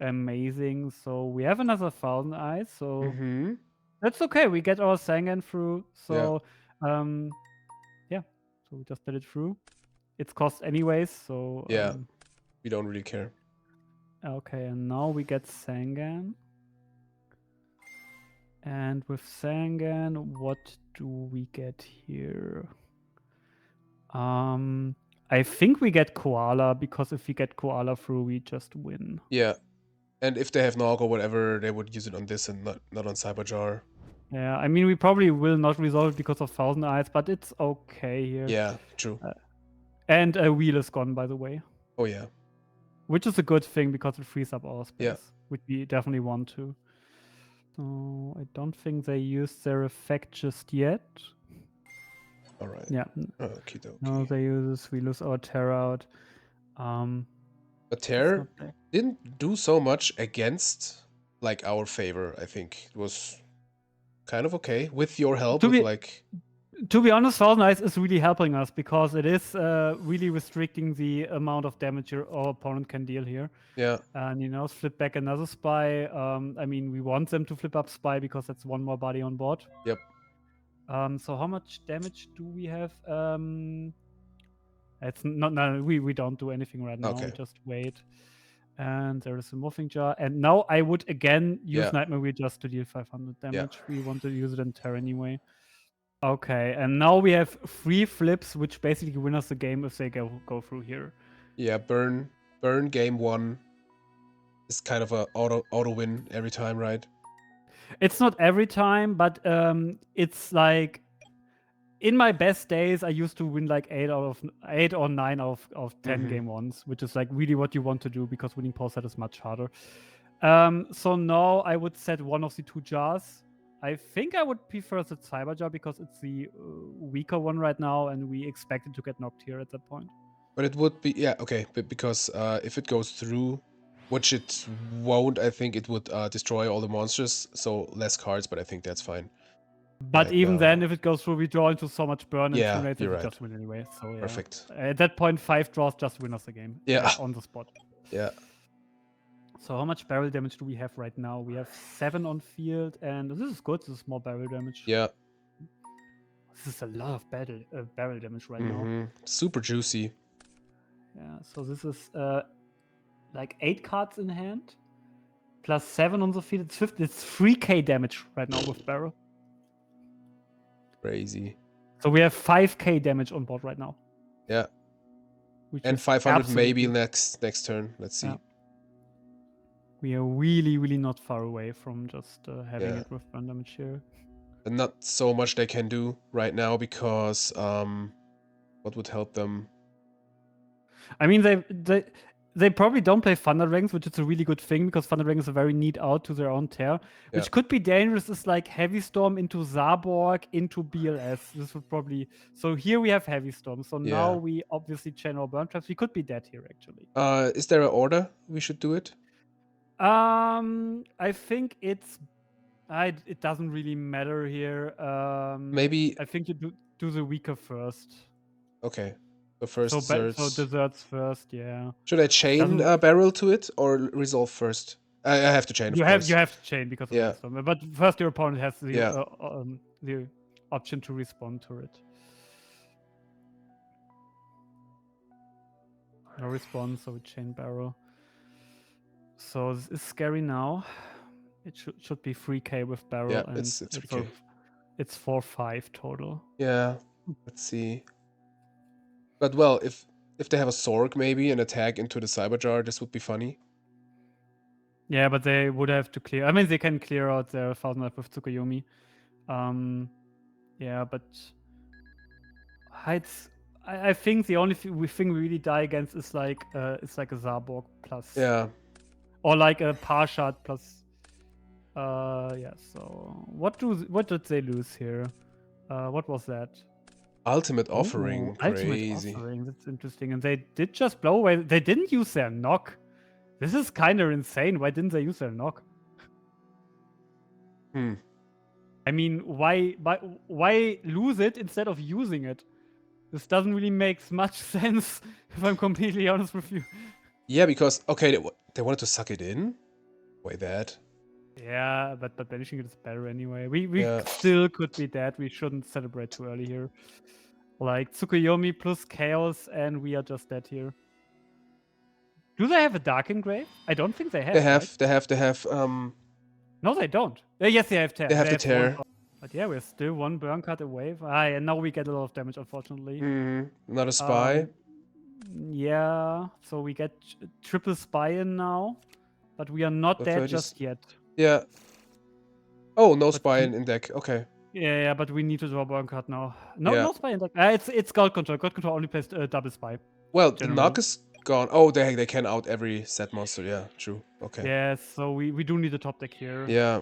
amazing. So we have another 1,000 eyes. So that's okay. We get our Sangan through. So yeah. So we just let it through. It's cost anyways. So Yeah. We don't really care. okay, and now we get Sangan. And with Sangan, what do we get here? I think we get Koala because if we get Koala through, we just win. Yeah. And if they have Nog or whatever, they would use it on this and not on Cyberjar. Yeah, I mean, we probably will not resolve it because of 1,000 eyes, but it's okay here. Yeah, true. And a wheel is gone, by the way. Oh, yeah. Which is a good thing because it frees up our space, Yeah. which we definitely want to. So I don't think they used their effect just yet. All right. Yeah. Okie dokie. No, they use this. We lose our Terror out. But Terror didn't do so much against like our favor, I think. It was kind of okay with your help. To be honest, 1,000 eyes is really helping us because it is really restricting the amount of damage our opponent can deal here. Yeah. And flip back another spy. I mean, we want them to flip up spy because that's one more body on board. Yep. So how much damage do we have? It's not. No, we don't do anything right now. Okay. We just wait. And there is a morphing jar. And now I would again use Nightmare Wheel just to deal 500 damage. We want to use it in Terror anyway. Okay, and now we have 3 flips, which basically win us the game if they go through here. Yeah, burn game 1 is kind of a auto win every time, right? It's not every time, but it's like in my best days, I used to win like 8 or 9 out of 10 game ones, which is like really what you want to do because winning pause set is much harder. So now I would set one of the 2 jars. I think I would prefer the Cyber Jar because it's the weaker one right now, and we expect it to get knocked here at that point. But it would be, yeah, okay, but because if it goes through, which it won't, I think it would destroy all the monsters, so less cards, but I think that's fine. But Right even now. then, if it goes through, we draw into so much burn and Yeah, tune rates, you're we right. just win anyway. So yeah. Perfect. At that point, 5 draws just win us the game. Yeah. On the spot. Yeah. So how much barrel damage do we have right now? We have 7 on field, and this is good. This is more barrel damage. Yeah. This is a lot of barrel damage right now. Super juicy. Yeah, so this is like 8 cards in hand, plus 7 on the field. It's 50. It's 3k damage right now with barrel. Crazy. So we have 5k damage on board right now. Yeah. And 500 maybe next turn. Let's see. Yeah. We are really, really not far away from just having it with burn damage here. And not so much they can do right now because what would help them? I mean, they probably don't play Thunder Dragons, which is a really good thing because Thunder Dragons are very neat out to their own tear, which could be dangerous. Is like Heavy Storm into Zaborg into BLS. This would probably. So here we have Heavy Storm. So now we obviously chain our burn traps. We could be dead here actually. Is there an order we should do it? I think it's. It doesn't really matter here. Maybe. I think you do the weaker first. Okay. So first desserts. So desserts first, yeah. Should I chain a barrel to it or resolve first? I have to chain. You have to chain because of yeah. Storm. But first, your opponent has the option to respond to it. No response, so we chain barrel. So this is scary now. It should be 3k with barrel. Yeah, and it's 3k. It's 4-5 total. Yeah. Let's see. But well, if they have a Sorg maybe and attack into the Cyber Jar, this would be funny. Yeah, but they would have to clear. I mean, they can clear out their 1000 life with Tsukuyomi. Yeah, but I think the only thing we really die against is like a Zaborg plus. Yeah. Or like a Parshad plus. Yeah. So what did they lose here? What was that? Ultimate Offering. Crazy. Ultimate Offering. That's interesting. And they did just blow away. They didn't use their knock. This is kind of insane. Why didn't they use their knock? I mean, why lose it instead of using it? This doesn't really make much sense, if I'm completely honest with you. Yeah, because, okay, they wanted to suck it in? Way that. Yeah, but banishing it is better anyway. We still could be dead. We shouldn't celebrate too early here. Like, Tsukuyomi plus Chaos, and we are just dead here. Do they have a Dark Engrave? I don't think they have. They have. No, they don't. Yes, they have tear. They have the tear. But yeah, we're still 1 burn card away. And now we get a lot of damage, unfortunately. Not a spy. Yeah, so we get triple spy in now, but we are not dead just yet. Yeah. Oh, no spy in deck. Okay. Yeah, but we need to draw a burn card now. No spy in deck. It's God Control. God Control only plays double spy. Well, the knock is gone. Oh, they can out every set monster. Yeah, true. Okay. Yeah, so we do need a top deck here. Yeah.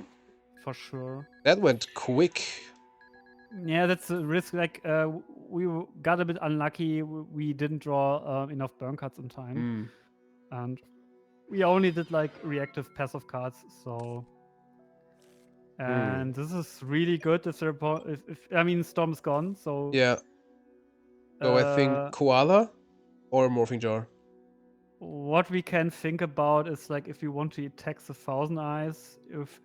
For sure. That went quick. Yeah, that's a risk. Like, we got a bit unlucky. We didn't draw enough burn cards in time. And we only did, like, reactive passive cards, so... And this is really good if I mean, Storm's gone, so... Yeah. So I think Koala or Morphing Jar. What we can think about is, like, if we want to attack the Thousand Eyes, if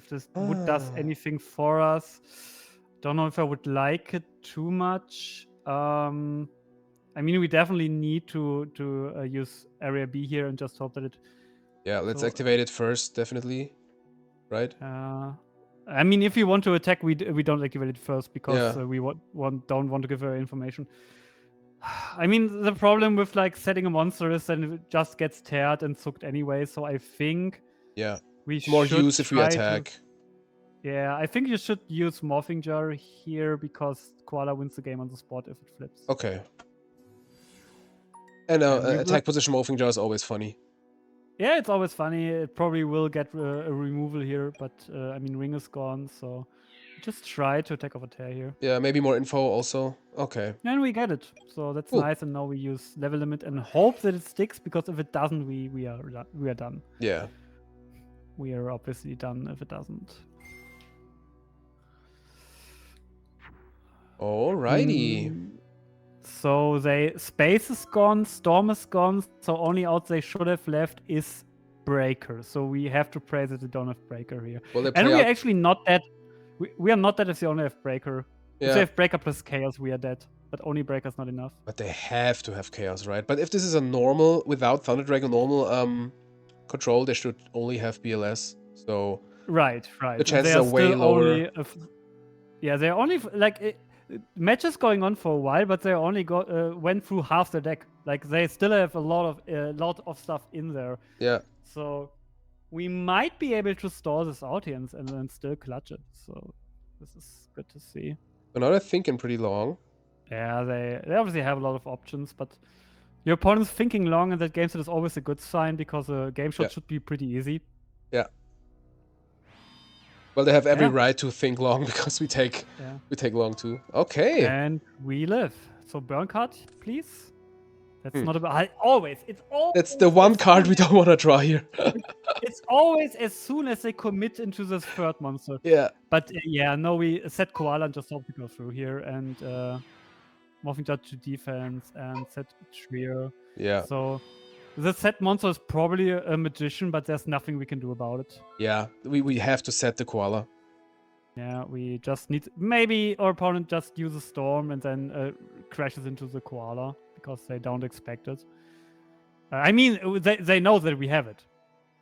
this wood does anything for us. Don't know if I would like it too much. I mean, we definitely need to use Area B here and just hope that it... Yeah, let's activate it first, definitely. Right? I mean, if we want to attack, we don't activate it first because we don't want to give her information. I mean, the problem with, like, setting a monster is that it just gets teared and sucked anyway, so I think... Yeah. We more should use if we attack. Yeah, I think you should use Morphing Jar here because Koala wins the game on the spot if it flips. Okay. And attack position Morphing Jar is always funny. Yeah, it's always funny. It probably will get a removal here, but I mean, ring is gone, so just try to attack off a tear here. Yeah, maybe more info also. Okay. And we get it, so that's Cool. nice. And now we use level limit and hope that it sticks, because if it doesn't, we are done. Yeah. We are obviously done if it doesn't. Alrighty. So space is gone, storm is gone, so only out they should have left is breaker. So we have to pray that they don't have breaker here. Well, and we're actually not dead. We are not dead if they only have breaker. Yeah. If they have breaker plus chaos, we are dead. But only breaker's not enough. But they have to have chaos, right? But if this is a normal, without Thunder Dragon normal control, they should only have BLS. So right. The chances are way lower. Yeah, they're only matches going on for a while, but they only went through half the deck. Like they still have a lot of stuff in there. Yeah. So we might be able to store this out here and then still clutch it. So this is good to see. But now they're thinking pretty long. Yeah, they obviously have a lot of options, but your opponent's thinking long, and that game set is always a good sign because a game shot should be pretty easy. Yeah. Well, they have every right to think long because we take long too. Okay. And we live. So burn card, please. That's not about. It's always. That's the one card we don't want to draw here. It's always as soon as they commit into this third monster. Yeah. But yeah, no, we set Koala and just hope to go through here and Morphing Judge to defense and set Trio. Yeah. So the set monster is probably a magician, but there's nothing we can do about it. Yeah, we have to set the Koala. Yeah, we just need... Maybe our opponent just uses Storm and then crashes into the Koala because they don't expect it. I mean, they know that we have it.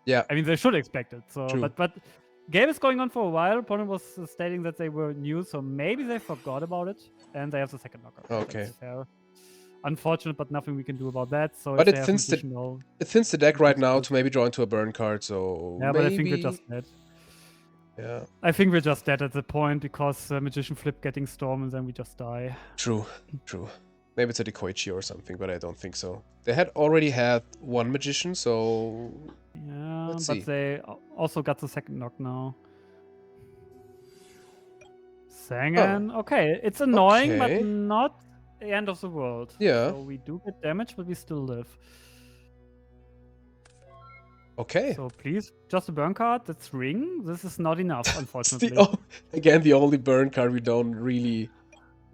Yeah. I mean, they should expect it. So, True. But game is going on for a while. Opponent was stating that they were new, so maybe they forgot about it. And they have the second knockout. Okay. That's fair. Unfortunate, but nothing we can do about that. So but it thins the deck right now to maybe draw into a burn card. So yeah, maybe... but I think we're just dead. Yeah. I think we're just dead at the point because Magician flip getting Storm and then we just die. True. Maybe it's a Dekoichi or something, but I don't think so. They had already had one Magician, so... Yeah, let's but see. they also got the second knock now. Sangan. Oh. Okay, it's annoying, but not the end of the world. Yeah. So we do get damage, but we still live. Okay. So please, just a burn card. That's ring. This is not enough, unfortunately. Again, the only burn card we don't really...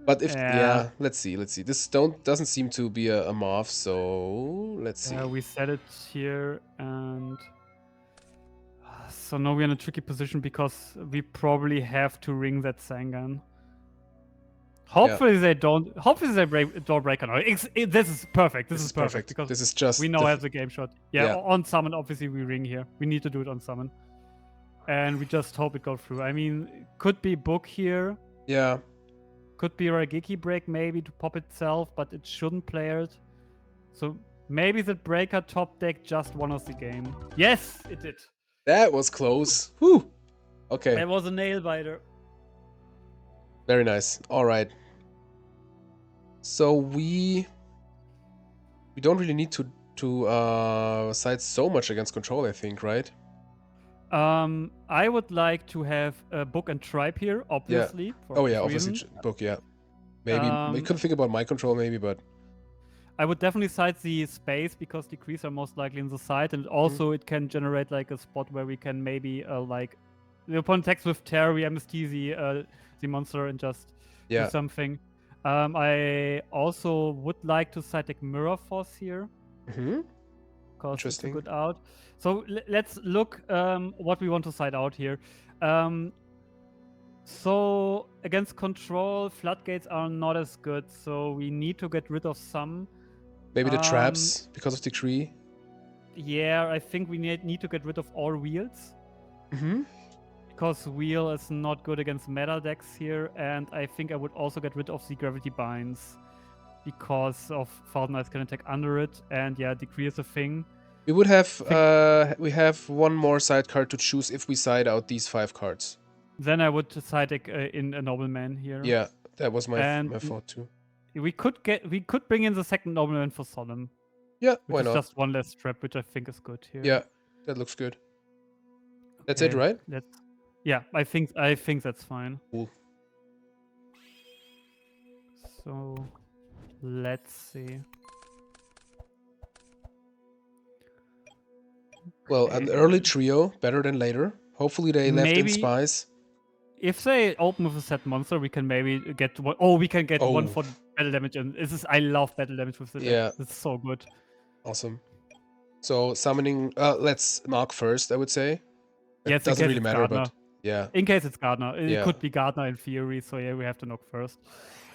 But if... Yeah, let's see. This doesn't seem to be a morph, so... Let's see. Yeah, we set it here, and... So now we're in a tricky position because we probably have to ring that Sangan. Hopefully they don't. Hopefully they don't break on. This is perfect. This is perfect because this is just we now have the game shot. Yeah, on summon obviously we ring here. We need to do it on summon, and we just hope it goes through. I mean, could be book here. Yeah. Could be Raigeki break maybe to pop itself, but it shouldn't play it. So maybe the breaker top deck just won us the game. Yes, it did. That was close. Whew. Okay. That was a nail biter. Very nice. All right. So we don't really need to side so much against control, I think, right? I would like to have book and tribe here, obviously. Yeah. For obviously book. Yeah. Maybe we could think about my control, maybe, but I would definitely side the space because decrees are most likely in the side, and also it can generate like a spot where we can maybe like the opponent attacks with terror, we amnesty the monster and just do something. I also would like to side like Mirror Force here. Because it's a good out. So let's look what we want to side out here. So against control, floodgates are not as good, so we need to get rid of some. Maybe the traps because of decree. Yeah, I think we need to get rid of all wheels. Because wheel is not good against meta decks here, and I think I would also get rid of the gravity binds because of Thousand Knights can attack under it, and yeah, decree is a thing. We would have we have one more side card to choose if we side out these 5 cards. Then I would side deck in a nobleman here. Yeah, that was my And my thought too. we could bring in the second nobleman for Solemn, Yeah, which why is not? just one less trap, which I think is good here. Yeah, that looks good. That's it, Okay, right? yeah, I think that's fine. Cool. So let's see. Well, an early trio, better than later. Hopefully they left in Maybe spies. if they open with a set monster, we can maybe get one. Oh, we can get one Oh, for battle damage. And I love battle damage with the deck. yeah, It's so good. awesome. So summoning, let's mark first, I would say. It Yes, in doesn't case really it's matter, Gardner. but yeah, In case it's Gardner. It yeah, could be Gardner in theory, so yeah, we have to knock first.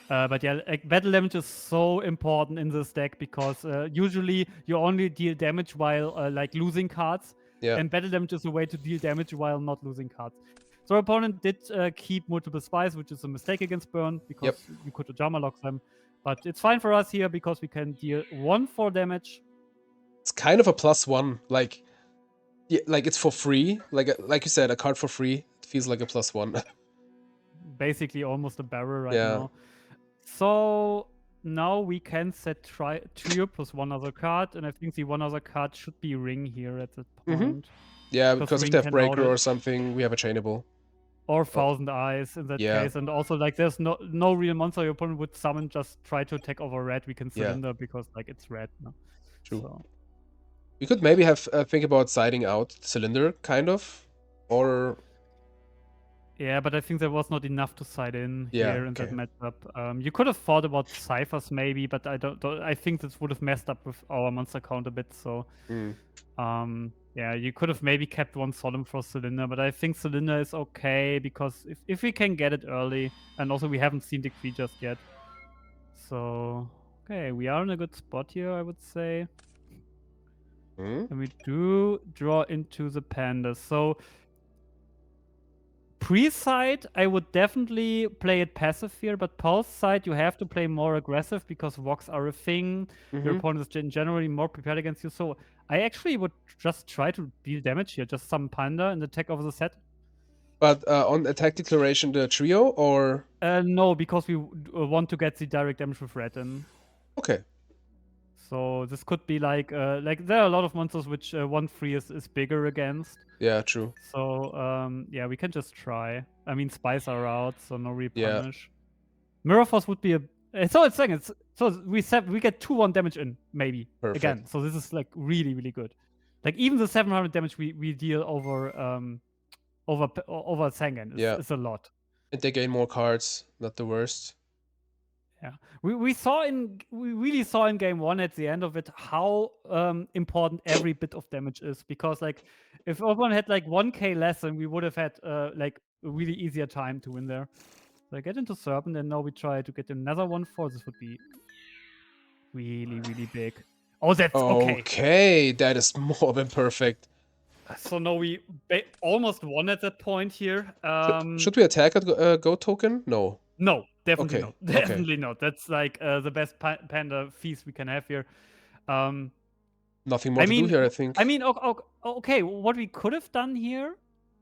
But yeah, like, battle damage is so important in this deck because usually you only deal damage while like losing cards, yeah, and battle damage is a way to deal damage while not losing cards. So our opponent did keep multiple spies, which is a mistake against Burn because you could Ojama lock them. But it's fine for us here because we can deal 1/4 damage. It's kind of a +1, like, yeah, like it's for free. Like you said, a card for free. It feels like a +1. Basically almost a barrel right Yeah. now. So now we can set trio plus one other card, and I think the one other card should be ring here at that point. Yeah, because if ring they have can breaker out or it. something, we have a chainable. Or Thousand Eyes in that Yeah. case, and also like there's no real monster your opponent would summon. Just try to attack over red. We can cylinder because like it's red. No? True. So. We could maybe have think about siding out cylinder, kind of, or Yeah, but I think there was not enough to side in Yeah, here in that okay. matchup. You could have thought about ciphers maybe, but I don't. I think this would have messed up with our monster count a bit. So, yeah, you could have maybe kept one Solemn for Cylinder, but I think Cylinder is okay because if we can get it early, and also we haven't seen Decree just yet. So, okay, we are in a good spot here, I would say. And we do draw into the Panda. So, pre-side, I would definitely play it passive here, but post-side, you have to play more aggressive because Vox are a thing. Your opponent is generally more prepared against you. So I actually would just try to deal damage here, just some Panda and attack over the set. But on attack declaration, the trio, or? No, because we want to get the direct damage with red in. Okay. So this could be like there are a lot of monsters which 1/3 is bigger against. Yeah, true. So yeah, we can just try. I mean, spies are out, so no repunish. Yeah. Mirror Force would be a. So it's saying we get 2/1 damage in maybe again. So this is like really really good. Like even the 700 damage we deal over Sangan is a lot. And they gain more cards. Not the worst. Yeah, we really saw in game one at the end of it how important every bit of damage is, because like if everyone had like 1k less, then we would have had like a really easier time to win there. So I get into Serpent, and now we try to get another 1/4. This would be really really big. Oh, that's okay. Okay, that is more than perfect. So now we almost won at that point here. Should we attack a Goat token? No. No, definitely not. Definitely not. That's like the best Panda feast we can have here. Nothing more to do here, I think. I mean, okay, what we could have done here,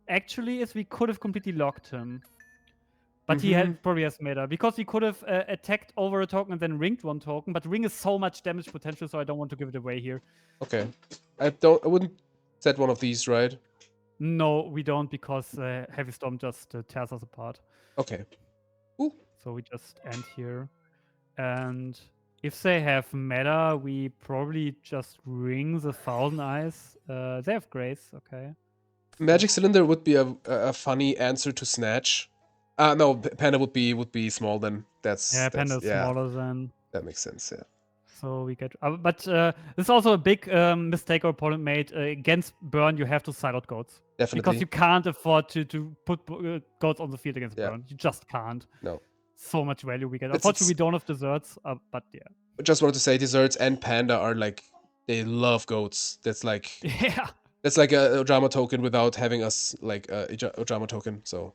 actually, is we could have completely locked him. But he probably has meta, because he could have attacked over a token and then ringed one token, but ring is so much damage potential, so I don't want to give it away here. Okay. I wouldn't set one of these, right? No, we don't, because Heavy Storm just tears us apart. Okay. Ooh. So we just end here. And if they have meta, we probably just ring the 1000 Eyes. They have Grace, okay. Magic Cylinder would be a funny answer to Snatch. No, Panda would be small then. Panda's smaller than. That makes sense, yeah. So we get, but this is also a big mistake our opponent made. Against Burn, you have to side out Goats. Definitely. Because you can't afford to put Goats on the field against Burn. You just can't. No. So much value we get. Unfortunately, we don't have desserts, but yeah. I just wanted to say desserts and Panda are like, they love Goats. That's like, yeah. That's like a Ojama token without having us like a Ojama token. So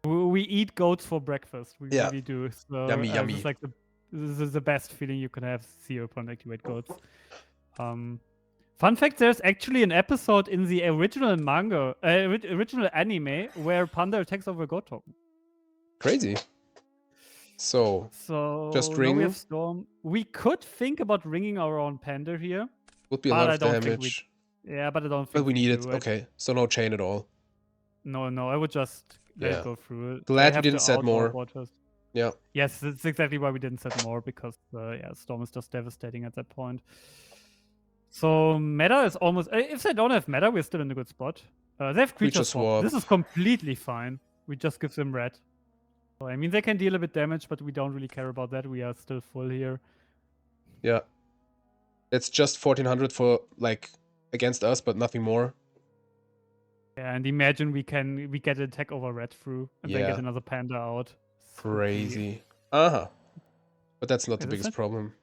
we eat Goats for breakfast. We really do. So yummy. It's like the best feeling you can have. See your opponent activate Goats. Fun fact: there's actually an episode in the original manga, original anime, where Panda attacks over a Goat token. Crazy. So just So now we ring have Storm. We could think about ringing our own Panda here, would be a but lot I of don't think we. damage. Yeah, but I don't But think we need it. do. Okay, so no chain at all. No, I would just let Yeah. it go through. Glad They we have didn't to set out more. our board first. Yeah. Yes, that's exactly why we didn't set more, because yeah, Storm is just devastating at that point. So meta is almost. If they don't have meta, we're still in a good spot. They have creature swap. This is completely fine. We just give them red. So, I mean, they can deal a bit damage, but we don't really care about that. We are still full here. Yeah. It's just 1400 for like against us, but nothing more. Yeah, and imagine we get an attack over red through and then Yeah. get another Panda out. Crazy. Uh-huh. But that's not the Is biggest it? problem.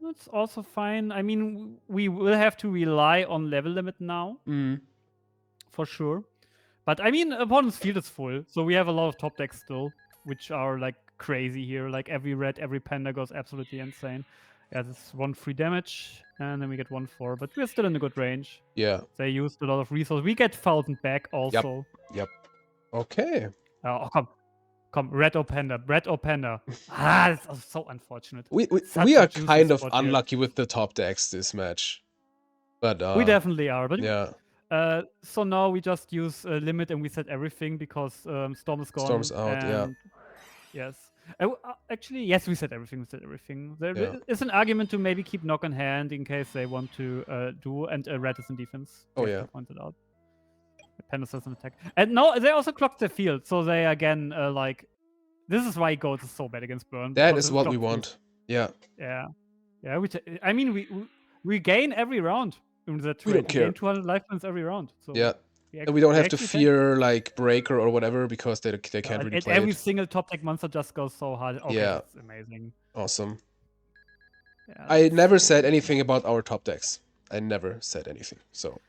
That's also fine. I mean, we will have to rely on level limit now. For sure. But I mean, opponent's field is full, so we have a lot of top decks still, which are like crazy here. Like every red, every Panda goes absolutely insane. Yeah, this is 1 free damage, and then we get 1/4, but we're still in a good range. Yeah. They used a lot of resources. We get 1000 back also. Yep. Okay. Oh, come, red or Panda, red or Panda. That's so unfortunate. We Such we a are juicy kind of spot here. unlucky with the top decks this match. But We definitely are, but yeah. so now we just use limit and we set everything because Storm is gone. Storm's out, yeah. Yes. Actually, yes, we set everything. There Yeah. is an argument to maybe keep knock on hand in case they want to do, and red is in defense. Oh, We have yeah. to point it out. Panda does an attack. And no, they also clocked the field, so they again like. This is why Goat is so bad against Burn. That because is it's what we clocked want. Yeah. Yeah. Yeah, I mean, we gain every round in the trade. We don't care. Gain 200 life points every round. So Yeah. And we don't have to fear like Breaker or whatever because they can't really play every it. single top deck monster just goes so hard. Okay, Yeah. that's amazing. Awesome. Yeah, I never said anything about our top decks. I never said anything. So.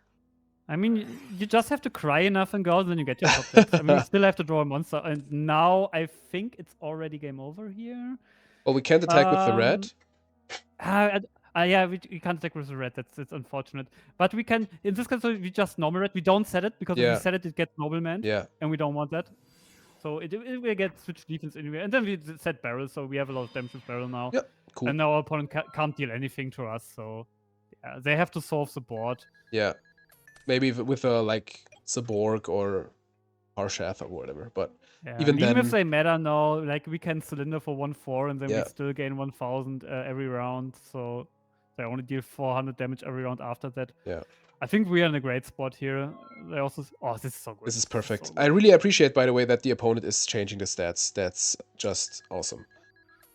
I mean, you just have to cry enough and go, and then you get your top decks. I mean, you still have to draw a monster, and now I think it's already game over here. Well, we can't attack with the red. Yeah, we can't attack with the red. It's unfortunate. But we can, in this case, we just normal red. We don't set it, because if we set it, it gets nobleman. Yeah. And we don't want that. So it will get switch defense anyway. And then we set barrel, so we have a lot of damage with barrel now. Yep, cool. And now our opponent can't deal anything to us, so yeah, they have to solve the board. Yeah. Maybe with a like Saborg or Harshath or whatever, but yeah, even then, if they matter now, like we can cylinder for 1/4 and then Yeah. we still gain 1000 every round, so they only deal 400 damage every round after that. Yeah. I think we are in a great spot here. They also, this is so good. This is perfect. I really appreciate, by the way, that the opponent is changing the stats. That's just awesome.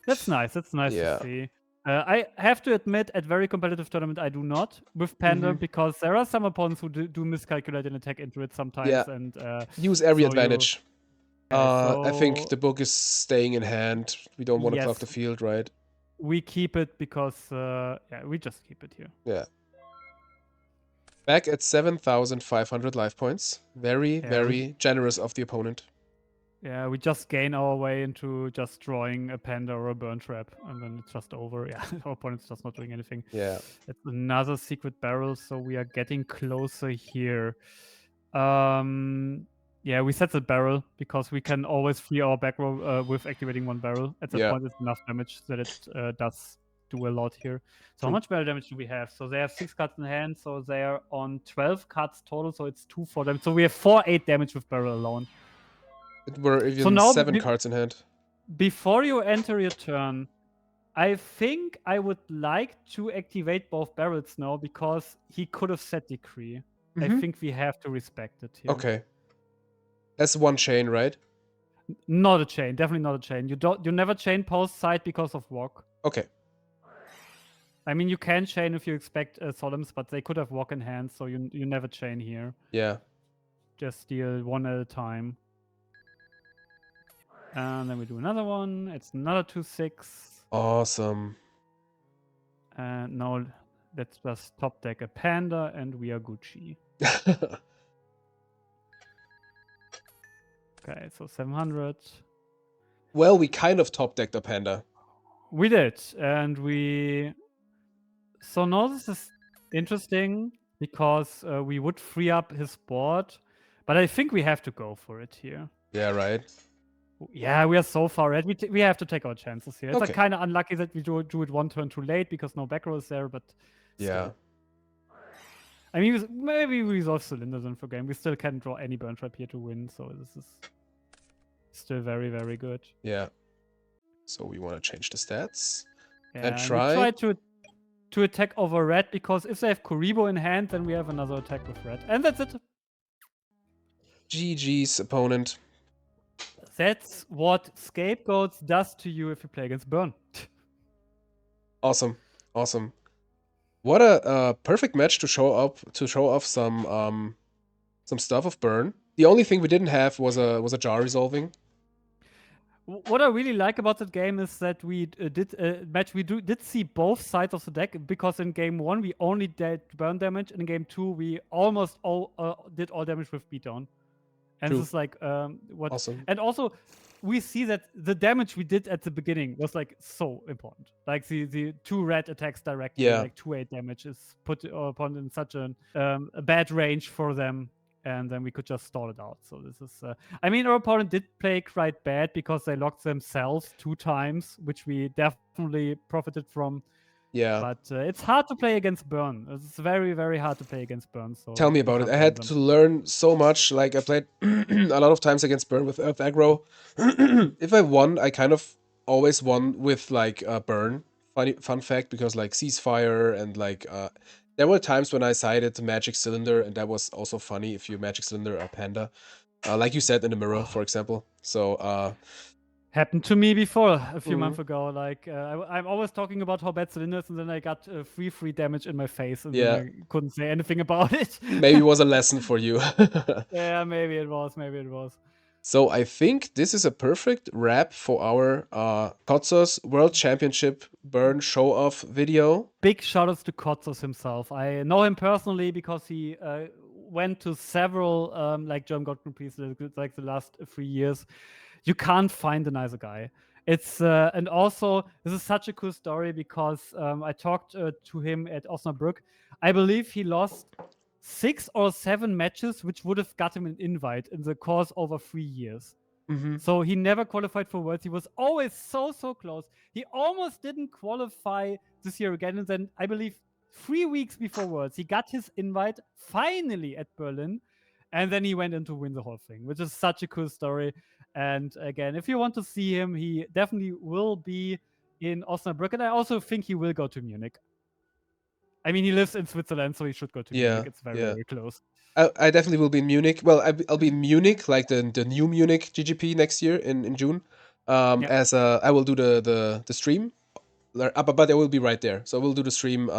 That's nice. That's nice to see. I have to admit, at very competitive tournament, I do not with Panda, because there are some opponents who do miscalculate and attack into it sometimes, and use every advantage. so I think the book is staying in hand. We don't want to clock the field, right? We keep it because yeah, we just keep it here. Yeah. Back at 7,500 life points. Very, very generous of the opponent. Yeah, we just gain our way into just drawing a Panda or a Burn Trap, and then it's just over. Yeah, our opponent's just not doing anything. Yeah. It's another secret barrel, so we are getting closer here. Yeah, we set the barrel because we can always free our back row with activating 1 barrel. At that point, it's enough damage that it does do a lot here. So how much barrel damage do we have? So they have 6 cards in hand, so they are on 12 cards total, so it's 2 for them. So we have 4/8 damage with barrel alone. It were even 7 cards in hand. Before you enter your turn, I think I would like to activate both barrels now, because he could have set Decree. I think we have to respect it here. Okay. That's 1 chain, right? Not a chain, definitely not a chain. You never chain post side because of walk. Okay. I mean, you can chain if you expect Solemns, but they could have walk in hand, so you never chain here. Yeah. Just deal 1 at a time. And then we do another one. It's another 2/6. Awesome. And now let's just top deck a Panda, and we are Gucci. Okay, so 700. Well, we kind of top decked a Panda. We did, and we. So now this is interesting. because we would free up his board. But I think we have to go for it here. Yeah, right. Yeah, we are so far ahead. We have to take our chances here. It's like Okay. kind of unlucky that we do it one turn too late because no back row is there, but Yeah. still. I mean, maybe we resolve cylinders in for game. We still can't draw any burn trap here to win, so this is still very, very good. Yeah. So we want to change the stats. Yeah, And we try try to attack over red, because if they have Kuribo in hand, then we have another attack with red. And that's it. GG's, opponent. That's what Scapegoats does to you if you play against Burn. Awesome. Awesome. What a perfect match to show off some stuff of Burn. The only thing we didn't have was a jar resolving. What I really like about that game is that we did see both sides of the deck, because in game 1 we only did burn damage, and in game 2 we almost did all damage with beatdown. And True. this is like what. Awesome. And also, we see that the damage we did at the beginning was like so important. Like the 2 red attacks directly, Yeah. like 2/8 damage is put upon in such a bad range for them, and then we could just stall it out. So this is, I mean, our opponent did play quite bad because they locked themselves 2 times, which we definitely profited from. Yeah. But it's hard to play against Burn. It's very, very hard to play against Burn. So tell me about it. I had to learn so much. Like, I played a lot of times against Burn with Earth aggro. If I won, I kind of always won with like Burn. Fun fact, because like Ceasefire and like there were times when I sided Magic Cylinder, and that was also funny if you Magic Cylinder or Panda, like you said in the mirror, for example. So happened to me before a few months ago. Like I'm always talking about how bad cylinders, and then I got free damage in my face, and then I couldn't say anything about it. Maybe it was a lesson for you. Yeah, maybe it was. Maybe it was. So I think this is a perfect wrap for our Kotzos World Championship Burn show-off video. Big shoutouts to Kotzos himself. I know him personally because he went to several like German God Grand Prix like the last 3 years. You can't find a nicer guy. It's and also this is such a cool story because I talked to him at Osnabrück. I believe he lost 6 or 7 matches, which would have got him an invite in the course over 3 years. So he never qualified for Worlds. He was always so close. He almost didn't qualify this year again, and then I believe 3 weeks before Worlds, he got his invite finally at Berlin, and then he went in to win the whole thing, which is such a cool story. And again, if you want to see him, he definitely will be in Osnabrück, and I also think he will go to Munich. I mean, he lives in Switzerland, so he should go to Munich. It's very close. I definitely will be in Munich. Well, I'll be in Munich, like the new Munich GGP next year in June. As I will do the stream, but I will be right there. So we'll do the stream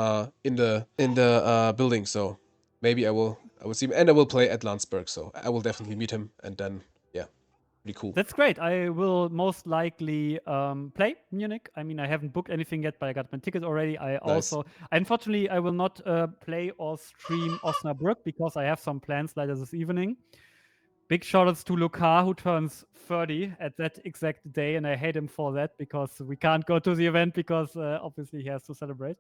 in the building. So maybe I will see him, and I will play at Landsberg. So I will definitely meet him, and then pretty cool. That's great. I will most likely play Munich. I mean, I haven't booked anything yet, but I got my ticket already. Unfortunately, I will not play or stream Osnabrück because I have some plans later this evening. Big shoutouts to Lucar, who turns 30 at that exact day, and I hate him for that because we can't go to the event because obviously he has to celebrate.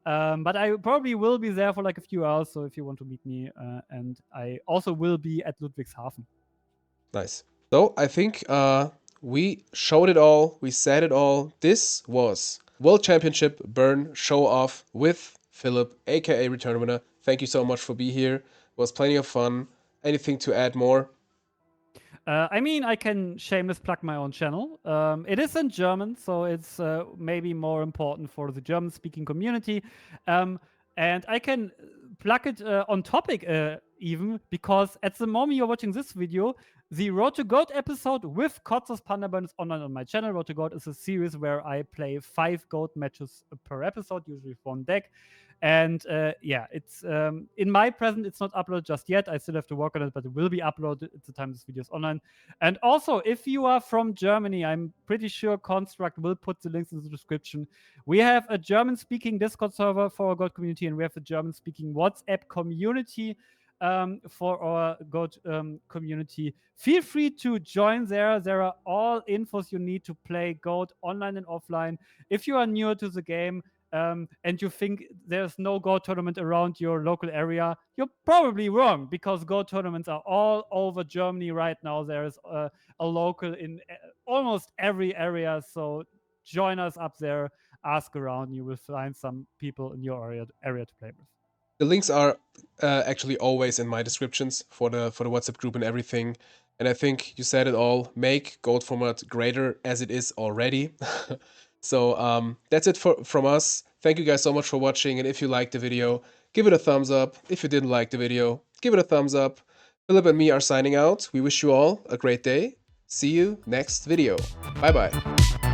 But I probably will be there for like a few hours, so if you want to meet me, and I also will be at Ludwigshafen. Nice. So I think we showed it all. We said it all. This was World Championship Burn Show Off with Philip, aka ReturnWinner. Thank you so much for being here. It was plenty of fun. Anything to add more? I mean, I can shameless plug my own channel. It is in German, so it's maybe more important for the German-speaking community. And I can plug it on topic even, because at the moment you're watching this video, the Road to Goat episode with Kotzos Panda Burn is online on my channel. Road to Goat is a series where I play 5 Goat matches per episode, usually with 1 deck. And it's in my present, it's not uploaded just yet. I still have to work on it, but it will be uploaded at the time this video is online. And also, if you are from Germany, I'm pretty sure Construct will put the links in the description. We have a German-speaking Discord server for our GOAT community, and we have a German-speaking WhatsApp community for our GOAT community. Feel free to join there. There are all infos you need to play GOAT online and offline. If you are newer to the game, and you think there's no Go tournament around your local area, you're probably wrong, because Go tournaments are all over Germany right now. There's a local in almost every area, so join us up there, ask around, you will find some people in your area to play with. The links are actually always in my descriptions for the WhatsApp group and everything. And I think you said it all. Make Goat Format greater as it is already. So that's it from us. Thank you guys so much for watching. And if you liked the video, give it a thumbs up. If you didn't like the video, give it a thumbs up. Philip and me are signing out. We wish you all a great day. See you next video. Bye bye.